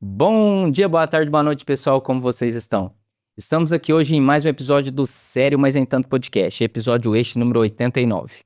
Bom dia, boa tarde, boa noite, pessoal, como vocês estão? Estamos aqui hoje em mais um episódio do Sério Mas Nem Tanto Podcast, episódio este número 89.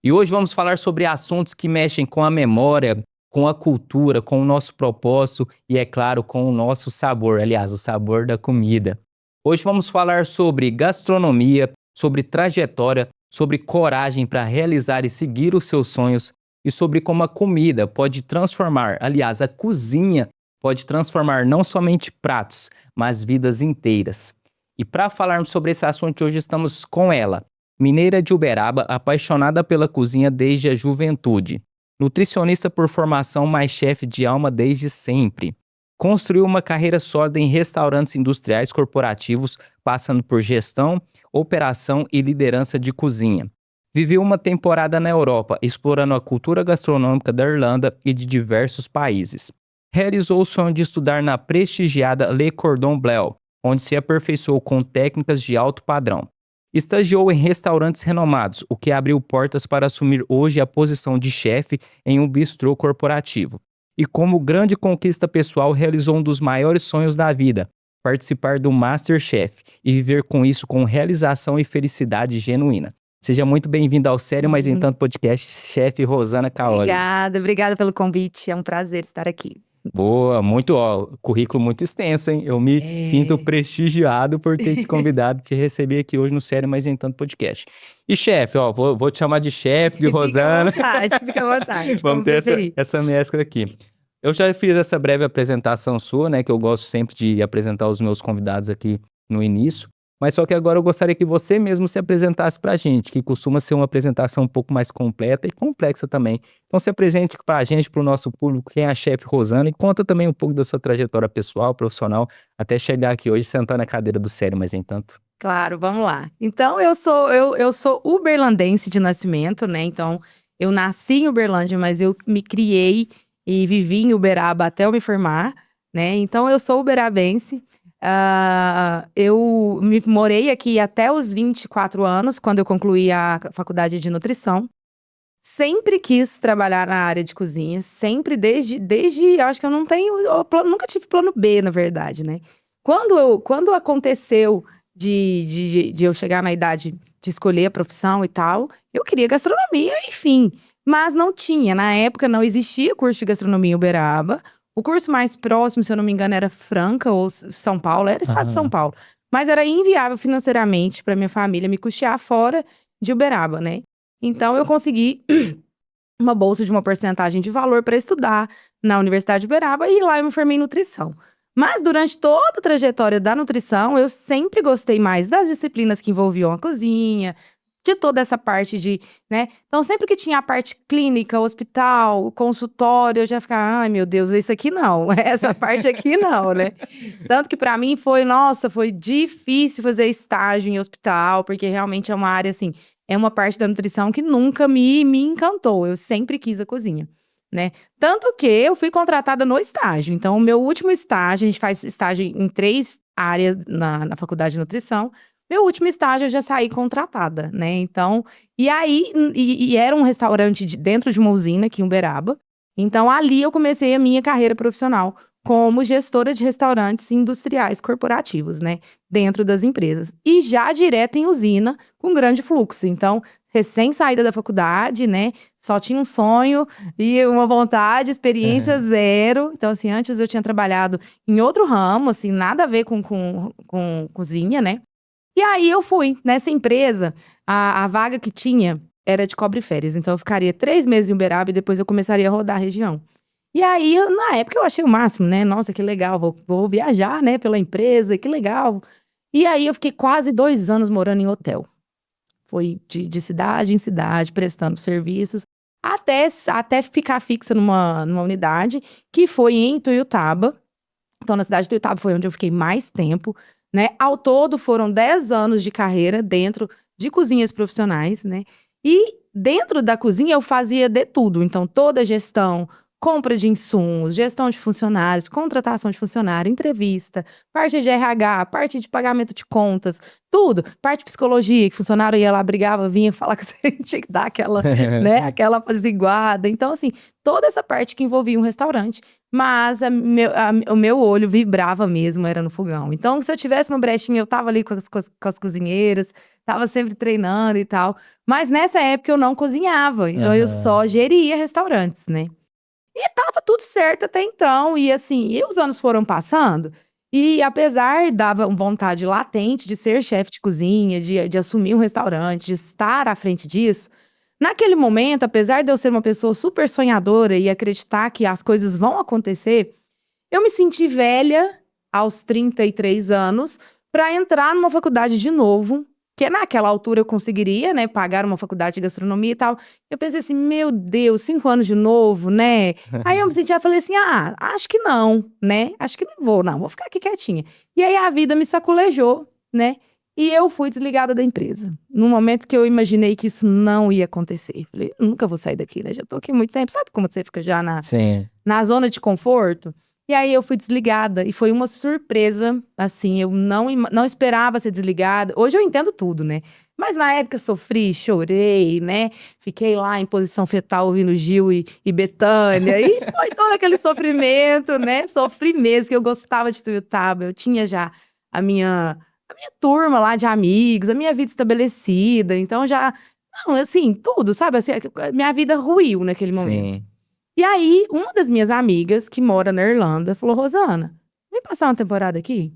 E hoje vamos falar sobre assuntos que mexem com a memória, com a cultura, com o nosso propósito e, é claro, com o nosso sabor, aliás, o sabor da comida. Hoje vamos falar sobre gastronomia, sobre trajetória, sobre coragem para realizar e seguir os seus sonhos e sobre como a comida pode transformar, aliás, a cozinha pode transformar não somente pratos, mas vidas inteiras. E para falarmos sobre esse assunto, hoje estamos com ela, mineira de Uberaba, apaixonada pela cozinha desde a juventude, nutricionista por formação, mas chefe de alma desde sempre. Construiu uma carreira sólida em restaurantes industriais corporativos, passando por gestão, operação e liderança de cozinha. Viveu uma temporada na Europa, explorando a cultura gastronômica da Irlanda e de diversos países. Realizou o sonho de estudar na prestigiada Le Cordon Bleu, onde se aperfeiçoou com técnicas de alto padrão. Estagiou em restaurantes renomados, o que abriu portas para assumir hoje a posição de chefe em um bistrô corporativo. E como grande conquista pessoal, realizou um dos maiores sonhos da vida, participar do MasterChef e viver com isso com realização e felicidade genuína. Seja muito bem-vinda ao Sério Mas Nem Tanto Podcast, chefe Rosana Caoli. Obrigada pelo convite, é um prazer estar aqui. Boa, currículo muito extenso, hein? Eu me sinto prestigiado por ter te convidado, te receber aqui hoje no Sério Mas Nem Tanto Podcast. E chefe, vou te chamar de chefe, de Rosana. Fica à vontade. Vamos ter essa mescla aqui. Eu já fiz essa breve apresentação sua, né? Que eu gosto sempre de apresentar os meus convidados aqui no início. Mas só que agora eu gostaria que você mesmo se apresentasse pra gente, que costuma ser uma apresentação um pouco mais completa e complexa também. Então se apresente pra gente, pro nosso público, quem é a chefe Rosana e conta também um pouco da sua trajetória pessoal, profissional, até chegar aqui hoje sentar na cadeira do Sério Mas Nem Tanto. Claro, vamos lá. Então eu sou uberlandense de nascimento, né? Então eu nasci em Uberlândia, mas eu me criei e vivi em Uberaba até eu me formar, né? Então eu sou uberabense. Eu morei aqui até os 24 anos, quando eu concluí a faculdade de nutrição. Sempre quis trabalhar na área de cozinha, sempre, desde acho que eu nunca tive plano B, na verdade, né? Quando aconteceu de eu chegar na idade de escolher a profissão e tal, eu queria gastronomia, enfim. Mas não tinha, na época não existia curso de gastronomia em Uberaba. O curso mais próximo, se eu não me engano, era Franca ou São Paulo, era estado de São Paulo. Mas era inviável financeiramente para minha família me custear fora de Uberaba, né? Então eu consegui uma bolsa de uma porcentagem de valor para estudar na Universidade de Uberaba e lá eu me formei em nutrição. Mas durante toda a trajetória da nutrição, eu sempre gostei mais das disciplinas que envolviam a cozinha, de toda essa parte de, né? Então, sempre que tinha a parte clínica, hospital, consultório, eu já ficava, ai meu Deus, isso aqui não, essa parte aqui não, né? Tanto que pra mim foi difícil fazer estágio em hospital, porque realmente é uma área, assim, é uma parte da nutrição que nunca me encantou, eu sempre quis a cozinha, né? Tanto que eu fui contratada no estágio, então o meu último estágio, a gente faz estágio em 3 áreas na faculdade de nutrição. Meu último estágio eu já saí contratada, né? Então, e aí, era um restaurante dentro de uma usina aqui em Uberaba. Então, ali eu comecei a minha carreira profissional como gestora de restaurantes industriais corporativos, né? Dentro das empresas. E já direto em usina, com grande fluxo. Então, recém-saída da faculdade, né? Só tinha um sonho e uma vontade, experiência zero. Então, assim, antes eu tinha trabalhado em outro ramo, assim, nada a ver com cozinha, né? E aí eu fui nessa empresa, a vaga que tinha era de cobre-férias. Então eu ficaria 3 meses em Uberaba e depois eu começaria a rodar a região. E aí, na época eu achei o máximo, né? Nossa, que legal, vou viajar, né, pela empresa, que legal. E aí eu fiquei quase 2 anos morando em hotel. Foi de cidade em cidade, prestando serviços, até ficar fixa numa unidade, que foi em Ituiutaba. Então na cidade de Ituiutaba foi onde eu fiquei mais tempo, né? Ao todo foram 10 anos de carreira dentro de cozinhas profissionais, né? E dentro da cozinha eu fazia de tudo. Então, toda a gestão, compra de insumos, gestão de funcionários, contratação de funcionário, entrevista, parte de RH, parte de pagamento de contas, tudo. Parte de psicologia, que funcionário ia lá, brigava, vinha falar que você tinha que dar aquela, né, aquela apaziguada. Então, assim, toda essa parte que envolvia um restaurante. Mas o meu olho vibrava mesmo, era no fogão. Então, se eu tivesse uma brechinha, eu tava ali com as cozinheiras, tava sempre treinando e tal. Mas nessa época eu não cozinhava, então eu só geria restaurantes, né? E tava tudo certo até então. E assim, e os anos foram passando. E apesar, dava vontade latente de ser chefe de cozinha, de assumir um restaurante, de estar à frente disso. Naquele momento, apesar de eu ser uma pessoa super sonhadora e acreditar que as coisas vão acontecer, eu me senti velha aos 33 anos para entrar numa faculdade de novo, que naquela altura eu conseguiria, né, pagar uma faculdade de gastronomia e tal. Eu pensei assim, meu Deus, 5 anos de novo, né? Aí eu me senti, falei assim, acho que não, né? Acho que não, vou ficar aqui quietinha. E aí a vida me sacolejou, né? E eu fui desligada da empresa. No momento que eu imaginei que isso não ia acontecer. Falei, nunca vou sair daqui, né? Já tô aqui há muito tempo. Sabe como você fica já na zona de conforto? E aí eu fui desligada. E foi uma surpresa, assim. Eu não esperava ser desligada. Hoje eu entendo tudo, né? Mas na época eu sofri, chorei, né? Fiquei lá em posição fetal ouvindo Gil e Bethânia. E foi todo aquele sofrimento, né? Sofri mesmo, que eu gostava de Tuiutaba. Eu tinha já a minha turma lá de amigos, a minha vida estabelecida, então já, não, assim, tudo, sabe, assim, minha vida ruiu naquele momento. Sim. E aí, uma das minhas amigas, que mora na Irlanda, falou, Rosana, vem passar uma temporada aqui?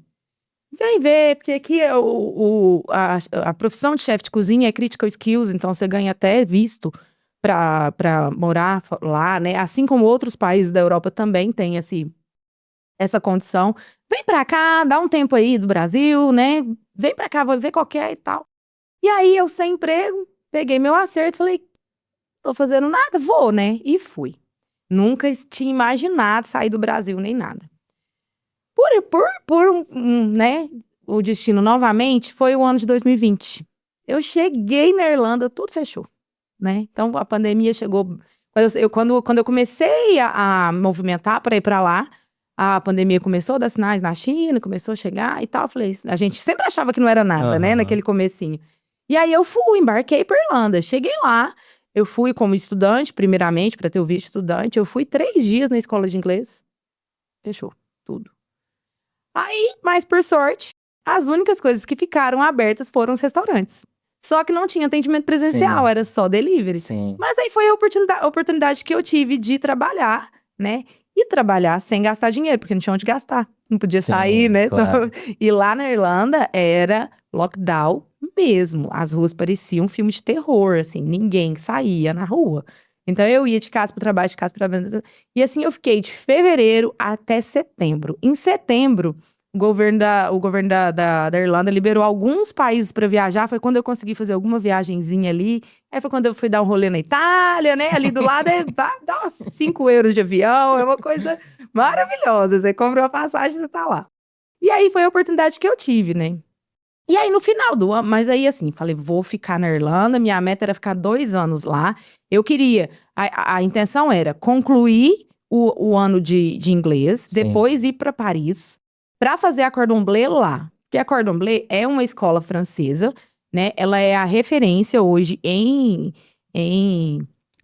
Vem ver, porque aqui a profissão de chefe de cozinha é critical skills, então você ganha até visto pra morar lá, né, assim como outros países da Europa também têm essa condição. Vem pra cá, dá um tempo aí do Brasil, né? Vem pra cá, vou ver qual que é e tal. E aí, eu sem emprego, peguei meu acerto, falei, tô fazendo nada, vou, né? E fui. Nunca tinha imaginado sair do Brasil, nem nada. Né, o destino novamente foi o ano de 2020. Eu cheguei na Irlanda, tudo fechou, né? Então, a pandemia chegou. Quando eu comecei a movimentar para ir para lá, a pandemia começou a dar sinais na China, começou a chegar e tal. Eu falei, a gente sempre achava que não era nada, né? Naquele comecinho. E aí eu embarquei pra Irlanda. Cheguei lá, eu fui como estudante, primeiramente, para ter o visto de estudante. Eu fui 3 dias na escola de inglês. Fechou, tudo. Aí, mas por sorte, as únicas coisas que ficaram abertas foram os restaurantes. Só que não tinha atendimento presencial, era só delivery. Sim. Mas aí foi a oportunidade que eu tive de trabalhar, né? E trabalhar sem gastar dinheiro, porque não tinha onde gastar. Não podia sair, né? Claro. E lá na Irlanda era lockdown mesmo. As ruas pareciam um filme de terror, assim. Ninguém saía na rua. Então eu ia de casa pro trabalho, de casa pro trabalho. E assim eu fiquei de fevereiro até setembro. Em setembro, o governo da Irlanda liberou alguns países para viajar. Foi quando eu consegui fazer alguma viagenzinha ali. Aí foi quando eu fui dar um rolê na Itália, né? Ali do lado dá uns 5 euros de avião. É uma coisa maravilhosa. Você compra uma passagem e você tá lá. E aí foi a oportunidade que eu tive, né? E aí no final do ano, mas aí assim, falei, vou ficar na Irlanda. Minha meta era ficar 2 anos lá. Eu queria, a intenção era concluir o ano de inglês, Sim. depois ir para Paris, para fazer a Cordon Bleu lá. Porque a Cordon Bleu é uma escola francesa, né? Ela é a referência hoje em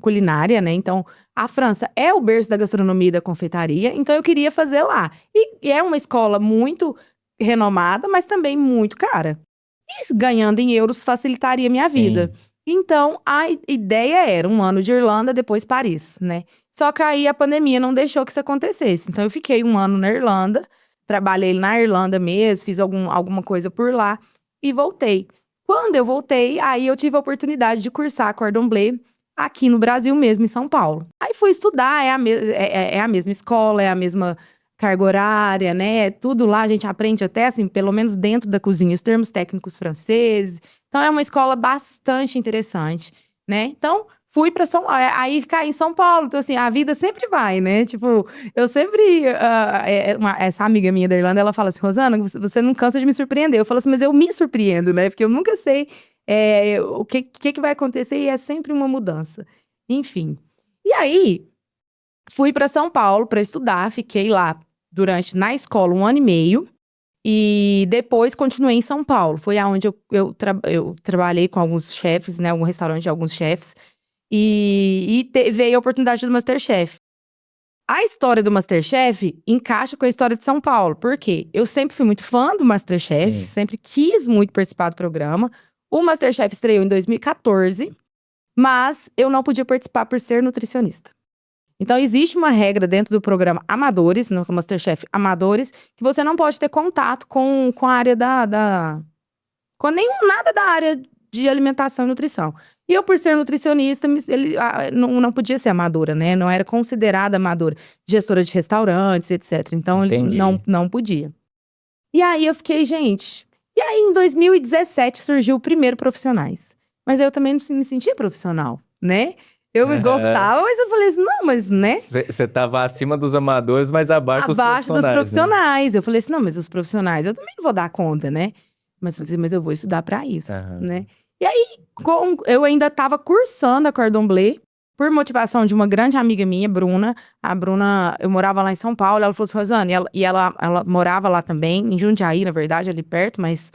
culinária, né? Então, a França é o berço da gastronomia e da confeitaria, então eu queria fazer lá. E é uma escola muito renomada, mas também muito cara. E ganhando em euros facilitaria a minha vida. Então, a ideia era 1 ano de Irlanda, depois Paris, né? Só que aí a pandemia não deixou que isso acontecesse. Então, eu fiquei 1 ano na Irlanda, trabalhei na Irlanda mesmo, fiz alguma coisa por lá e voltei. Quando eu voltei, aí eu tive a oportunidade de cursar Cordon Bleu aqui no Brasil mesmo, em São Paulo. Aí fui estudar, é a mesma escola, é a mesma carga horária, né? Tudo lá a gente aprende até, assim, pelo menos dentro da cozinha, os termos técnicos franceses. Então, é uma escola bastante interessante, né? Então, fui pra aí caí em São Paulo. Então, assim, a vida sempre vai, né? Tipo, eu sempre… essa amiga minha da Irlanda, ela fala assim, Rosana, você não cansa de me surpreender. Eu falo assim, mas eu me surpreendo, né? Porque eu nunca sei o que vai acontecer e é sempre uma mudança. Enfim. E aí, fui pra São Paulo pra estudar, fiquei lá na escola 1 ano e meio. E depois continuei em São Paulo. Foi aonde eu trabalhei com alguns chefes, né? Algum restaurante de alguns chefes. E veio a oportunidade do MasterChef. A história do MasterChef encaixa com a história de São Paulo. Por quê? Eu sempre fui muito fã do MasterChef, Sim. sempre quis muito participar do programa. O MasterChef estreou em 2014, mas eu não podia participar por ser nutricionista. Então, existe uma regra dentro do programa Amadores, no MasterChef Amadores, que você não pode ter contato com a área com nada da área de alimentação e nutrição. E eu, por ser nutricionista, não podia ser amadora, né? Não era considerada amadora. Gestora de restaurantes, etc. Então, Entendi. não podia. E aí, eu fiquei, gente... E aí, em 2017, surgiu o primeiro Profissionais. Mas aí, eu também não me sentia profissional, né? Eu gostava, mas eu falei assim, não, mas, né? Você tava acima dos amadores, mas abaixo dos profissionais. Eu falei assim, não, mas os profissionais, eu também não vou dar conta, né? Mas eu falei assim, mas eu vou estudar pra isso, né? E aí, eu ainda tava cursando a Cordon Bleu, por motivação de uma grande amiga minha, Bruna. A Bruna, eu morava lá em São Paulo, ela falou assim, Rosane, ela morava lá também, em Jundiaí, na verdade, ali perto, mas...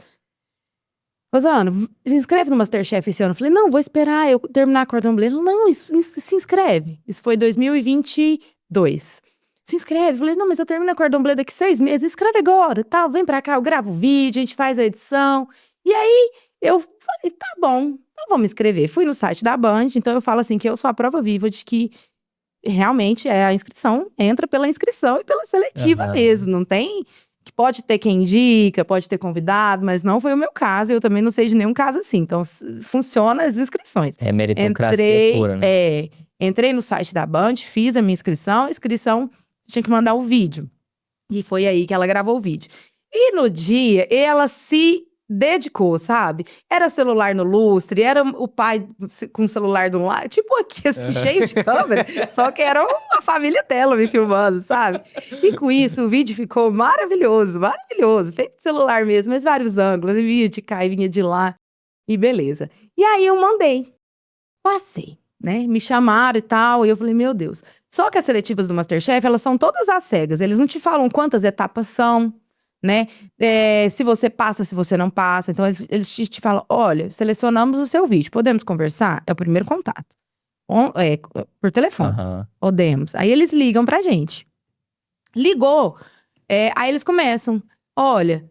Rosana, se inscreve no MasterChef esse ano. Eu falei, não, vou esperar eu terminar a Cordon Bleu. Ela, não, se inscreve. Isso foi 2022. Se inscreve. Eu falei, não, mas eu termino a Cordon Bleu daqui 6 meses. Inscreve agora, tal. Vem pra cá, eu gravo o vídeo, a gente faz a edição. E aí, eu falei, tá bom, então vou me inscrever. Fui no site da Band, então eu falo assim, que eu sou a prova viva de que realmente a inscrição entra pela inscrição e pela seletiva mesmo. Não tem... que pode ter quem indica, pode ter convidado, mas não foi o meu caso. Eu também não sei de nenhum caso assim. Então, funciona as inscrições. É meritocracia pura, né? Entrei no site da Band, fiz a minha inscrição. A inscrição, você tinha que mandar o vídeo. E foi aí que ela gravou o vídeo. E no dia, ela se dedicou, sabe? Era celular no lustre, era o pai com o celular de um lado, tipo aqui, assim, cheio de câmera. Só que era a família dela me filmando, sabe? E com isso, o vídeo ficou maravilhoso, maravilhoso. Feito de celular mesmo, mas vários ângulos. Vinha de cá e vinha de lá. E beleza. E aí, eu mandei. Passei, né? Me chamaram e tal. E eu falei, meu Deus. Só que as seletivas do MasterChef, elas são todas às cegas. Eles não te falam quantas etapas são, né? Se você passa, se você não passa. Então, eles te falam, olha, selecionamos o seu vídeo. Podemos conversar? É o primeiro contato. Por telefone. Podemos. Aí, eles ligam pra gente. Ligou. Aí, eles começam. Olha,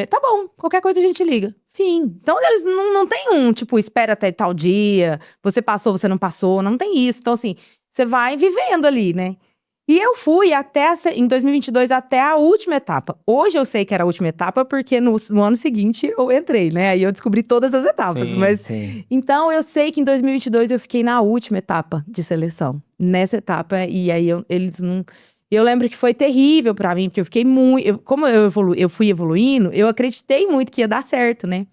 tá bom. Qualquer coisa a gente liga. Fim. Então, eles não tem tipo, espera até tal dia. Você passou, você não passou. Não tem isso. Então, assim, você vai vivendo ali, né? E eu fui em 2022 até a última etapa. Hoje eu sei que era a última etapa porque no ano seguinte eu entrei, né? Aí eu descobri todas as etapas. Sim. Então eu sei que em 2022 eu fiquei na última etapa de seleção. Nessa etapa, e aí eles não... Eu lembro que foi terrível pra mim, porque eu fiquei muito... Como eu fui evoluindo, eu acreditei muito que ia dar certo, né?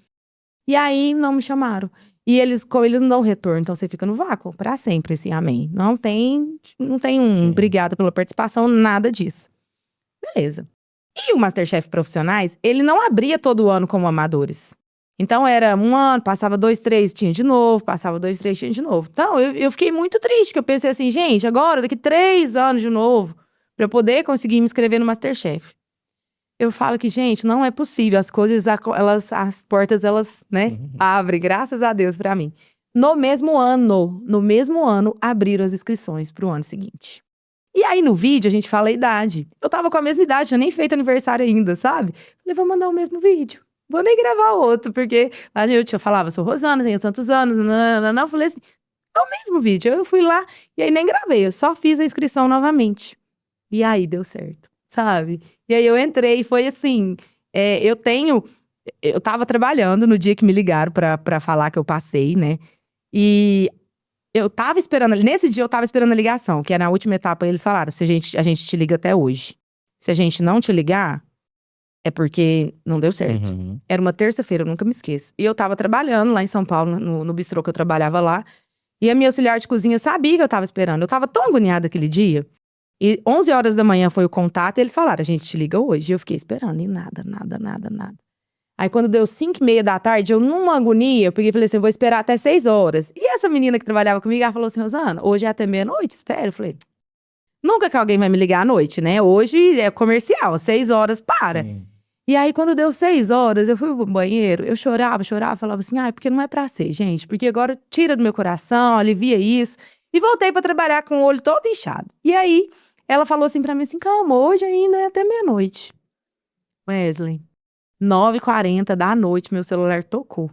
E aí não me chamaram. E eles não dão retorno, então você fica no vácuo pra sempre, assim, amém. Não tem obrigada pela participação, nada disso. Beleza. E o MasterChef Profissionais, ele não abria todo ano como amadores. Então era um ano, passava 2, 3, tinha de novo, passava 2, 3, tinha de novo. Então eu fiquei muito triste, porque eu pensei assim, gente, agora, daqui 3 anos de novo, pra eu poder conseguir me inscrever no MasterChef. Eu falo que, gente, não é possível. As coisas, as portas, elas, né, abrem, graças a Deus, pra mim. No mesmo ano, abriram as inscrições pro ano seguinte. E aí, no vídeo, a gente fala a idade. Eu tava com a mesma idade, tinha nem feito aniversário ainda, sabe? Falei, vou mandar o mesmo vídeo. Vou nem gravar outro, porque lá eu falava, sou Rosana, tenho tantos anos, não. Falei assim, é o mesmo vídeo. Eu fui lá, e aí nem gravei, eu só fiz a inscrição novamente. E aí, deu certo. Sabe? E aí eu entrei e foi assim, eu tava trabalhando no dia que me ligaram pra falar que eu passei, né? E eu tava esperando, nesse dia eu tava esperando a ligação, que era na última etapa, eles falaram, se a gente te liga até hoje. Se a gente não te ligar, é porque não deu certo. Era uma terça-feira, eu nunca me esqueço. E eu tava trabalhando lá em São Paulo, no bistrô que eu trabalhava lá. E a minha auxiliar de cozinha sabia que eu tava esperando. Eu tava tão agoniada aquele dia. E 11 horas da manhã foi o contato, e eles falaram, a gente te liga hoje. E eu fiquei esperando, e nada. Aí quando deu 5h30 da tarde, eu numa agonia, eu peguei e falei assim, eu vou esperar até 6 horas. E essa menina que trabalhava comigo, ela falou assim, Rosana, hoje é até meia-noite, espera. Eu falei, nunca que alguém vai me ligar à noite, né? Hoje é comercial, 6 horas, para. Sim. E aí quando deu 6 horas, eu fui pro banheiro, eu chorava, falava assim, porque não é pra ser, gente. Porque agora tira do meu coração, alivia isso. E voltei pra trabalhar com o olho todo inchado. E aí... Ela falou assim pra mim assim, calma, hoje ainda é até meia-noite. Wesley, 9h40 da noite, meu celular tocou.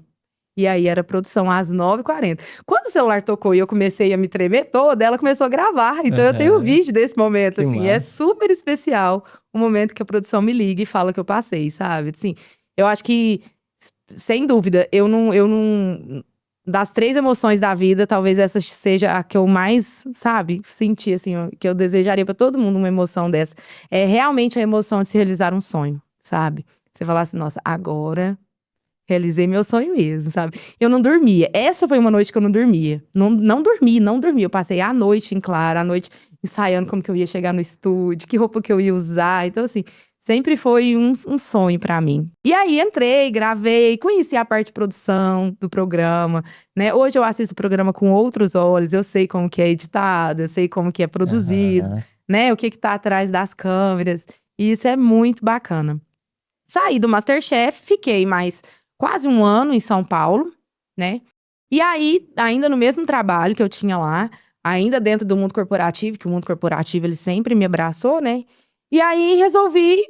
E aí era produção às 9h40. Quando o celular tocou e eu comecei a me tremer toda, ela começou a gravar. Então eu tenho um vídeo desse momento, Que assim. É massa. super especial o momento que a produção me liga e fala que eu passei, sabe? Assim, eu acho que, sem dúvida, eu não. Das 3 emoções da vida, talvez essa seja a que eu mais, sabe, senti, assim, que eu desejaria pra todo mundo uma emoção dessa. É realmente a emoção de se realizar um sonho, sabe? Você falar assim, nossa, agora realizei meu sonho mesmo, sabe? Eu não dormia. Essa foi uma noite que eu não dormia. Não dormi. Eu passei a noite em claro, a noite ensaiando como que eu ia chegar no estúdio, que roupa que eu ia usar. Então, assim, sempre foi um sonho pra mim. E aí, entrei, gravei, conheci a parte de produção do programa, né? Hoje eu assisto o programa com outros olhos, eu sei como que é editado, eu sei como que é produzido, né? O que tá atrás das câmeras. E isso é muito bacana. Saí do MasterChef, fiquei mais quase um ano em São Paulo, né? E aí, ainda no mesmo trabalho que eu tinha lá, ainda dentro do mundo corporativo, que o mundo corporativo ele sempre me abraçou, né? E aí resolvi,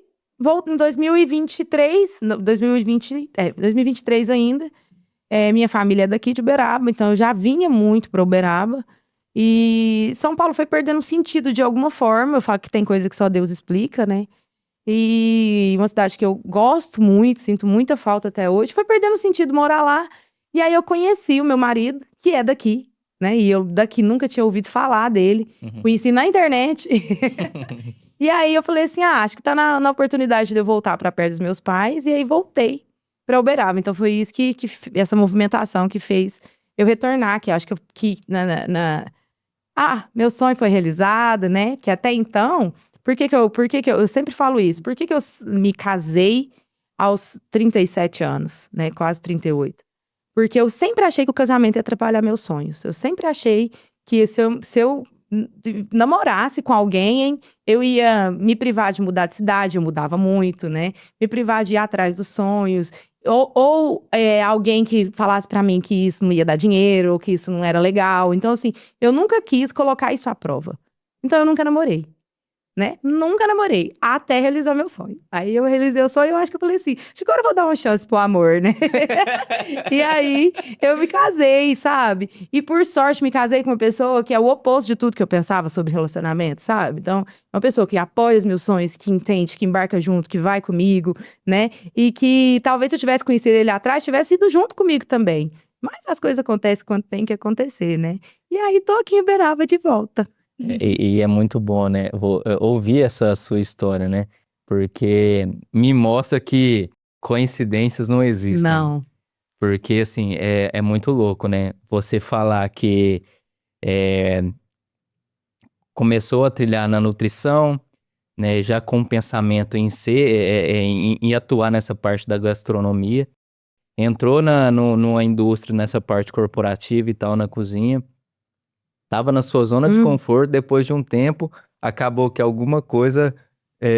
em 2023, 2023 ainda, minha família é daqui de Uberaba, então eu já vinha muito para Uberaba. E São Paulo foi perdendo sentido de alguma forma, eu falo que tem coisa que só Deus explica, né? E uma cidade que eu gosto muito, sinto muita falta até hoje, foi perdendo sentido morar lá. E aí eu conheci o meu marido, que é daqui, né? E eu daqui nunca tinha ouvido falar dele. Conheci na internet. E aí eu falei assim, acho que tá na oportunidade de eu voltar pra perto dos meus pais. E aí voltei pra Uberaba. Então foi isso que essa movimentação que fez eu retornar, que acho que meu sonho foi realizado, né? Que até então, por que que eu sempre falo isso? Por que que eu me casei aos 37 anos, né? Quase 38. Porque eu sempre achei que o casamento ia atrapalhar meus sonhos. Eu sempre achei que se eu namorasse com alguém, eu ia me privar de mudar de cidade, eu mudava muito, né? Me privar de ir atrás dos sonhos. Ou alguém que falasse pra mim que isso não ia dar dinheiro, ou que isso não era legal. Então, assim, eu nunca quis colocar isso à prova. Então, eu nunca namorei, né? Nunca namorei, até realizar meu sonho. Aí eu realizei o sonho, eu acho que eu falei assim, acho que agora eu vou dar uma chance pro amor, né? E aí, eu me casei, sabe? E por sorte, me casei com uma pessoa que é o oposto de tudo que eu pensava sobre relacionamento, sabe? Então, uma pessoa que apoia os meus sonhos, que entende, que embarca junto, que vai comigo, né? E que talvez se eu tivesse conhecido ele lá atrás, tivesse ido junto comigo também. Mas as coisas acontecem quando tem que acontecer, né? E aí, tô aqui em Uberaba de volta. E é muito bom, né? Ouvir essa sua história, né? Porque me mostra que coincidências não existem. Não. Porque, assim, é muito louco, né? Você falar que começou a trilhar na nutrição, né? Já com o pensamento em ser, em atuar nessa parte da gastronomia. Entrou numa indústria, nessa parte corporativa e tal, na cozinha. Tava na sua zona de conforto, depois de um tempo, acabou que alguma coisa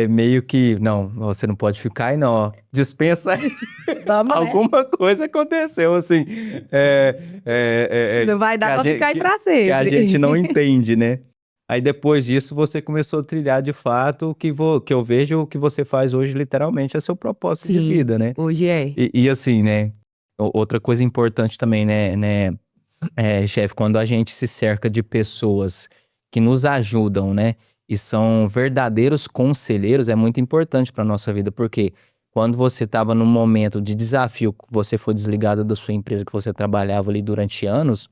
meio que, não, você não pode ficar aí não, ó, dispensa aí. Alguma coisa aconteceu, assim. Não vai dar pra ficar aí pra sempre. Que a gente não entende, né? Aí depois disso você começou a trilhar de fato o que eu vejo o que você faz hoje, literalmente, é seu propósito de vida, né? Hoje é. E assim, né? Outra coisa importante também, né, chefe, quando a gente se cerca de pessoas que nos ajudam, né, e são verdadeiros conselheiros, é muito importante para nossa vida, porque quando você estava num momento de desafio, você foi desligado da sua empresa que você trabalhava ali durante anos,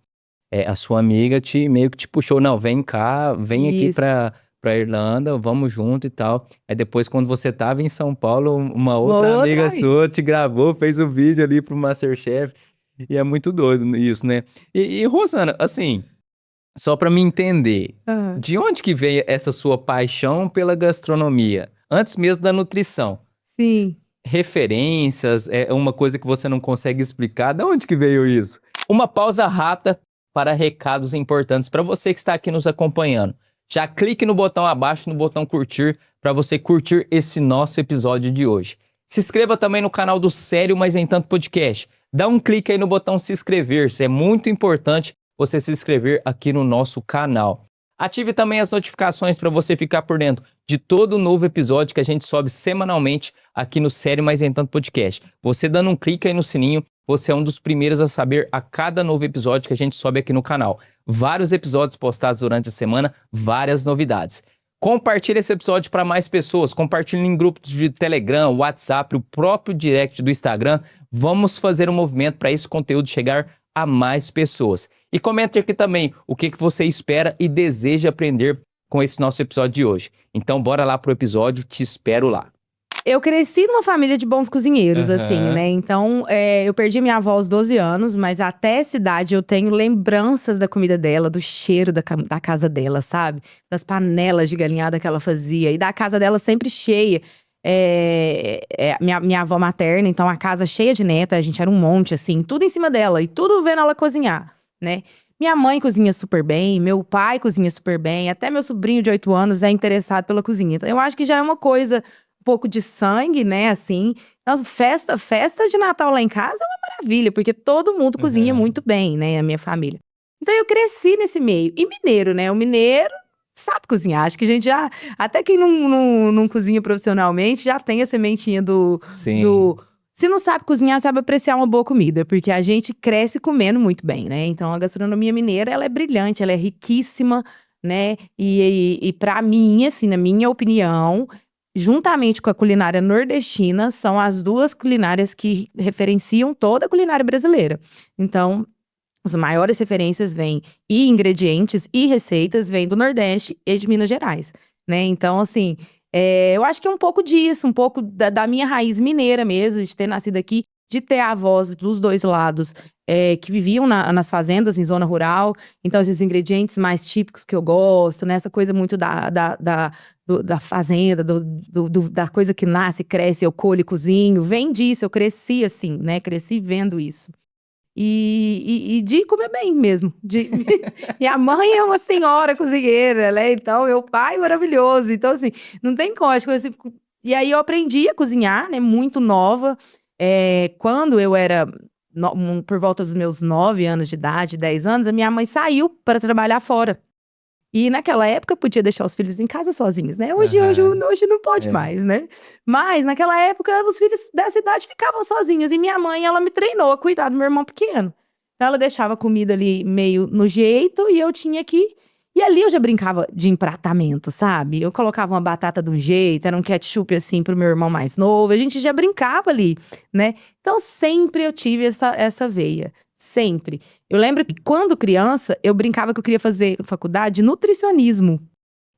a sua amiga meio que te puxou, não, vem cá, vem aqui pra Irlanda, vamos junto e tal. Aí depois, quando você tava em São Paulo, uma outra amiga sua te gravou, fez o vídeo ali pro MasterChef. E é muito doido isso, né? E Rosana, assim, só pra me entender, de onde que veio essa sua paixão pela gastronomia? Antes mesmo da nutrição. Sim. Referências, é uma coisa que você não consegue explicar. De onde que veio isso? Uma pausa rápida para recados importantes para você que está aqui nos acompanhando. Já clique no botão abaixo, no botão curtir, para você curtir esse nosso episódio de hoje. Se inscreva também no canal do Sério Mas Nem Tanto Podcast. Dá um clique aí no botão se inscrever, é muito importante você se inscrever aqui no nosso canal. Ative também as notificações para você ficar por dentro de todo novo episódio que a gente sobe semanalmente aqui no Sério Mais Em Tanto Podcast. Você dando um clique aí no sininho, você é um dos primeiros a saber a cada novo episódio que a gente sobe aqui no canal. Vários episódios postados durante a semana, várias novidades. Compartilhe esse episódio para mais pessoas, compartilhe em grupos de Telegram, WhatsApp, o próprio direct do Instagram. Vamos fazer um movimento para esse conteúdo chegar a mais pessoas. E comente aqui também o que você espera e deseja aprender com esse nosso episódio de hoje. Então bora lá pro episódio, te espero lá. Eu cresci numa família de bons cozinheiros, assim, né? Então, eu perdi minha avó aos 12 anos, mas até essa idade eu tenho lembranças da comida dela, do cheiro da casa dela, sabe? Das panelas de galinhada que ela fazia. E da casa dela sempre cheia. Minha avó materna, então a casa cheia de neta, a gente era um monte, assim, tudo em cima dela. E tudo vendo ela cozinhar, né? Minha mãe cozinha super bem, meu pai cozinha super bem. Até meu sobrinho de 8 anos é interessado pela cozinha. Então, eu acho que já é uma coisa… um pouco de sangue, né, assim. Nossa, festa de Natal lá em casa é uma maravilha, porque todo mundo cozinha muito bem, né, a minha família. Então eu cresci nesse meio. E mineiro, né, o mineiro sabe cozinhar. Acho que a gente já, até quem não cozinha profissionalmente, já tem a sementinha do… Se não sabe cozinhar, sabe apreciar uma boa comida, porque a gente cresce comendo muito bem, né. Então a gastronomia mineira, ela é brilhante, ela é riquíssima, né, e pra mim, assim, na minha opinião… juntamente com a culinária nordestina, são as duas culinárias que referenciam toda a culinária brasileira. Então, as maiores referências vêm, e ingredientes e receitas vêm do Nordeste e de Minas Gerais, né? Então, assim, eu acho que é um pouco disso, um pouco da minha raiz mineira mesmo, de ter nascido aqui, de ter avós dos dois lados, que viviam nas fazendas, em zona rural. Então, esses ingredientes mais típicos que eu gosto, né? Essa coisa muito da fazenda, da coisa que nasce, cresce, eu colho e cozinho. Vem disso, eu cresci assim, né? Cresci vendo isso. E de comer bem mesmo. Minha mãe é uma senhora cozinheira, né? Então, meu pai maravilhoso. Então, assim, não tem como. Acho que assim, e aí eu aprendi a cozinhar, né? Muito nova. Quando eu era… por volta dos meus 9 anos de idade, 10 anos, a minha mãe saiu para trabalhar fora. E naquela época podia deixar os filhos em casa sozinhos, né? Hoje não pode mais, né? Mas naquela época os filhos dessa idade ficavam sozinhos. E minha mãe, ela me treinou a cuidar do meu irmão pequeno. Então ela deixava a comida ali meio no jeito e eu tinha que… E ali eu já brincava de empratamento, sabe? Eu colocava uma batata de um jeito, era um ketchup assim pro meu irmão mais novo. A gente já brincava ali, né? Então sempre eu tive essa veia. Sempre. Eu lembro que quando criança, eu brincava que eu queria fazer faculdade de nutricionismo.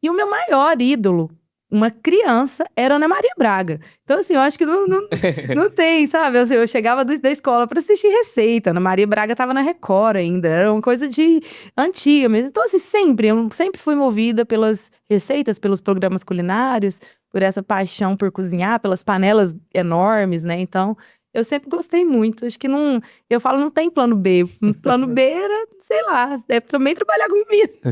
E o meu maior ídolo, uma criança, era Ana Maria Braga. Então, assim, eu acho que não tem, sabe? Eu chegava da escola para assistir receita. Ana Maria Braga tava na Record ainda. Era uma coisa de antiga mesmo. Então, assim, eu sempre fui movida pelas receitas, pelos programas culinários, por essa paixão por cozinhar, pelas panelas enormes, né? Então… eu sempre gostei muito. Acho que eu falo, não tem plano B. Plano B era, sei lá, deve também trabalhar com comida.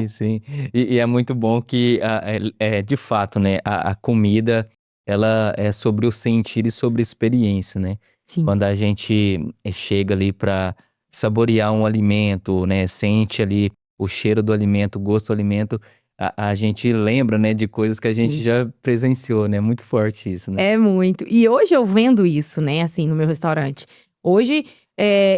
Sim. E é muito bom que, de fato, né, a comida, ela é sobre o sentir e sobre a experiência, né? Sim. Quando a gente chega ali para saborear um alimento, né, sente ali o cheiro do alimento, o gosto do alimento, a gente lembra, né, de coisas que a gente já presenciou, né? Muito forte isso, né? É muito. E hoje eu vendo isso, né, assim, no meu restaurante. Hoje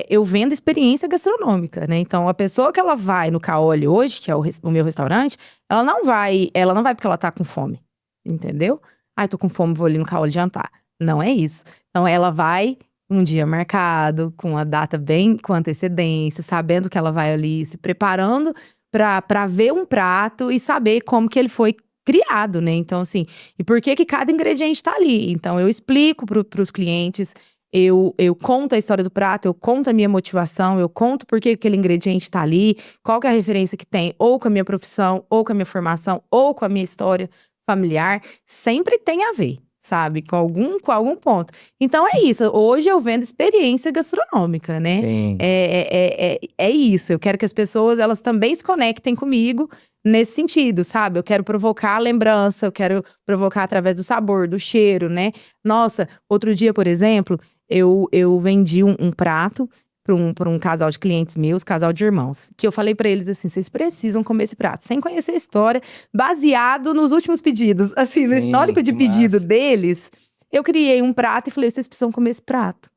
eu vendo experiência gastronômica, né? Então, a pessoa que ela vai no Caole hoje, que é o meu restaurante, ela não vai porque ela tá com fome, entendeu? Ai, tô com fome, vou ali no Caole jantar. Não é isso. Então, ela vai um dia marcado, com a data bem com antecedência, sabendo que ela vai ali se preparando pra ver um prato e saber como que ele foi criado, né? Então, assim, e por que cada ingrediente tá ali? Então, eu explico pros clientes, eu conto a história do prato, eu conto a minha motivação, eu conto por que aquele ingrediente tá ali, qual que é a referência que tem, ou com a minha profissão, ou com a minha formação, ou com a minha história familiar. Sempre tem a ver, sabe? Com algum ponto. Então é isso. Hoje eu vendo experiência gastronômica, né? Sim. É isso. Eu quero que as pessoas, elas também se conectem comigo nesse sentido, sabe? Eu quero provocar a lembrança, eu quero provocar através do sabor, do cheiro, né? Nossa, outro dia, por exemplo, eu vendi um prato pra um casal de clientes meus, casal de irmãos. Que eu falei pra eles assim, vocês precisam comer esse prato. Sem conhecer a história, baseado nos últimos pedidos. Assim, no histórico de que pedido massa. deles, eu criei um prato e falei, vocês precisam comer esse prato.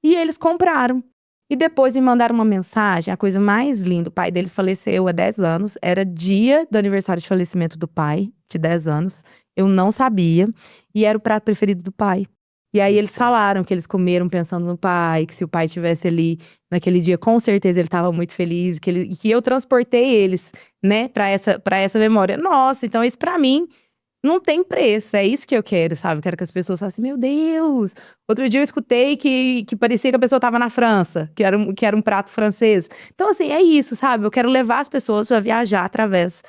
E eles compraram. E depois me mandaram uma mensagem, a coisa mais linda. O pai deles faleceu há 10 anos. Era dia do aniversário de falecimento do pai, de 10 anos. Eu não sabia. E era o prato preferido do pai. E aí eles falaram que eles comeram pensando no pai, que se o pai estivesse ali naquele dia, com certeza ele estava muito feliz, que eu transportei eles, né, pra essa memória. Nossa, então isso pra mim não tem preço, é isso que eu quero, sabe? Eu quero que as pessoas falem assim, meu Deus! Outro dia eu escutei que parecia que a pessoa estava na França, que era um prato francês. Então assim, é isso, sabe? Eu quero levar as pessoas a viajar através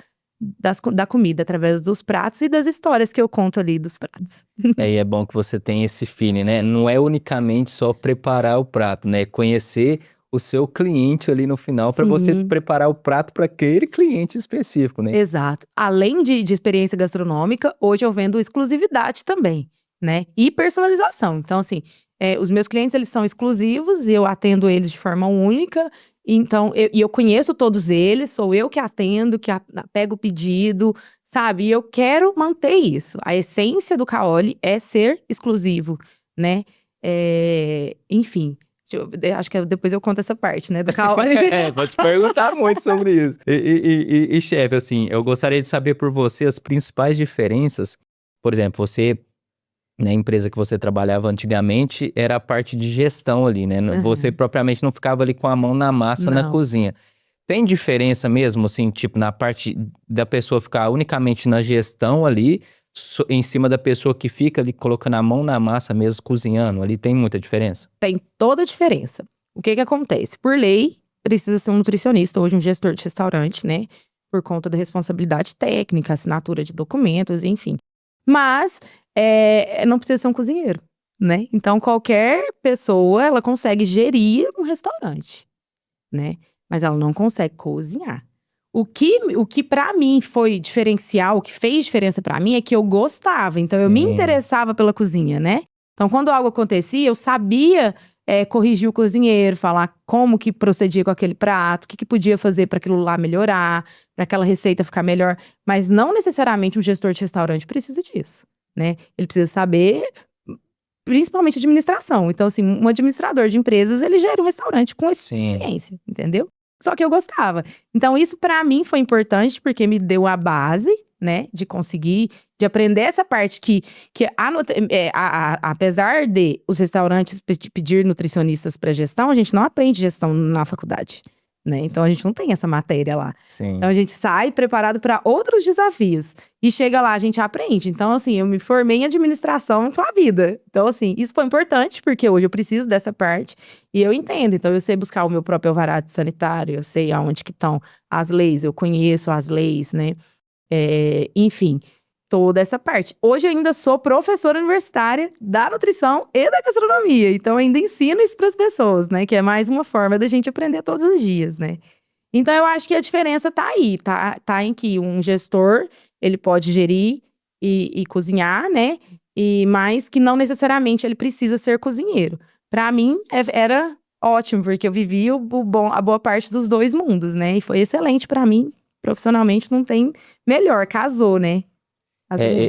da comida, através dos pratos e das histórias que eu conto ali dos pratos. E é bom que você tem esse feeling, né? Não é unicamente só preparar o prato, né? Conhecer o seu cliente ali no final para você Sim. preparar o prato para aquele cliente específico, né? Exato. Além de experiência gastronômica, hoje eu vendo exclusividade também, né? E personalização. Então, assim, os meus clientes, eles são exclusivos e eu atendo eles de forma única. Então, eu conheço todos eles, sou eu que atendo, pego o pedido, sabe? E eu quero manter isso. A essência do Kaoli é ser exclusivo, né? Enfim. Acho que depois eu conto essa parte, né, do Kaoli. Vou te perguntar muito sobre isso. E chefe, assim, eu gostaria de saber por você as principais diferenças. Por exemplo, você, na empresa que você trabalhava antigamente, era a parte de gestão ali, né? Você propriamente não ficava ali com a mão na massa na Não. cozinha. Tem diferença mesmo, assim, tipo, na parte da pessoa ficar unicamente na gestão ali, em cima da pessoa que fica ali colocando a mão na massa mesmo, cozinhando ali, tem muita diferença? Tem toda a diferença. O que acontece? Por lei, precisa ser um nutricionista, hoje um gestor de restaurante, né? Por conta da responsabilidade técnica, assinatura de documentos, enfim. Mas não precisa ser um cozinheiro, né? Então, qualquer pessoa, ela consegue gerir um restaurante, né? Mas ela não consegue cozinhar. O que para mim foi diferencial, o que fez diferença para mim é que eu gostava. Então, eu me Sim. interessava pela cozinha, né? Então, quando algo acontecia, eu sabia corrigir o cozinheiro, falar como que procedia com aquele prato, o que podia fazer para aquilo lá melhorar, para aquela receita ficar melhor. Mas não necessariamente um gestor de restaurante precisa disso, né? Ele precisa saber, principalmente administração. Então, assim, um administrador de empresas, ele gera um restaurante com eficiência, entendeu? Só que eu gostava. Então, isso para mim foi importante, porque me deu a base, né, de conseguir, de aprender essa parte que apesar de os restaurantes pedir nutricionistas para gestão, a gente não aprende gestão na faculdade, né? Então, a gente não tem essa matéria lá. Sim. Então, a gente sai preparado para outros desafios. E chega lá, a gente aprende. Então, assim, eu me formei em administração com a vida. Então, assim, isso foi importante, porque hoje eu preciso dessa parte. E eu entendo. Então, eu sei buscar o meu próprio alvará de sanitário. Eu sei aonde que estão as leis. Eu conheço as leis, né? Enfim, toda essa parte. Hoje eu ainda sou professora universitária da nutrição e da gastronomia. Então, eu ainda ensino isso para as pessoas, né? Que é mais uma forma da gente aprender todos os dias, né? Então, eu acho que a diferença tá aí. Tá em que um gestor, ele pode gerir e cozinhar, né? Mas que não necessariamente ele precisa ser cozinheiro. Para mim, era ótimo, porque eu vivi a boa parte dos dois mundos, né? E foi excelente para mim. Profissionalmente, não tem melhor. Casou, né?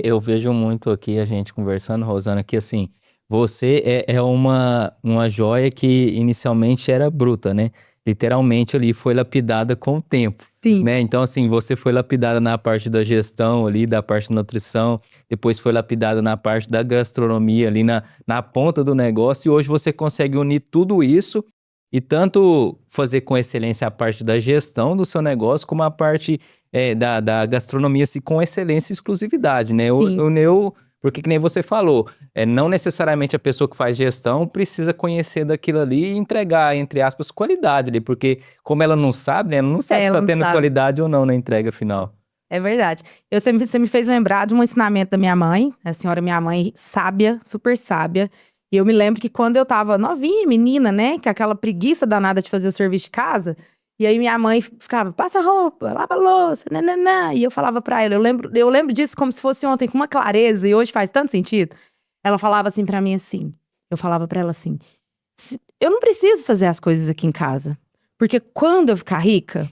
Eu vejo muito aqui a gente conversando, Rosana, que assim, você é uma joia que inicialmente era bruta, né? Literalmente ali foi lapidada com o tempo, Sim. né? Então assim, você foi lapidada na parte da gestão ali, da parte da nutrição, depois foi lapidada na parte da gastronomia ali, na ponta do negócio, e hoje você consegue unir tudo isso e tanto fazer com excelência a parte da gestão do seu negócio, como a parte da gastronomia assim, com excelência e exclusividade, né? Sim. Porque que nem você falou, não necessariamente a pessoa que faz gestão precisa conhecer daquilo ali e entregar, entre aspas, qualidade ali, porque como ela não sabe, né? Ela não sabe se ela está não tendo sabe. qualidade ou não na entrega final. É verdade. Você me fez lembrar de um ensinamento da minha mãe, a senhora minha mãe, sábia, super sábia. E eu me lembro que quando eu tava novinha, menina, né, com aquela preguiça danada de fazer o serviço de casa, e aí minha mãe ficava, passa a roupa, lava a louça, nananã. E eu falava pra ela, eu lembro disso como se fosse ontem, com uma clareza, e hoje faz tanto sentido. Ela falava assim pra mim assim, eu falava pra ela assim, eu não preciso fazer as coisas aqui em casa. Porque quando eu ficar rica,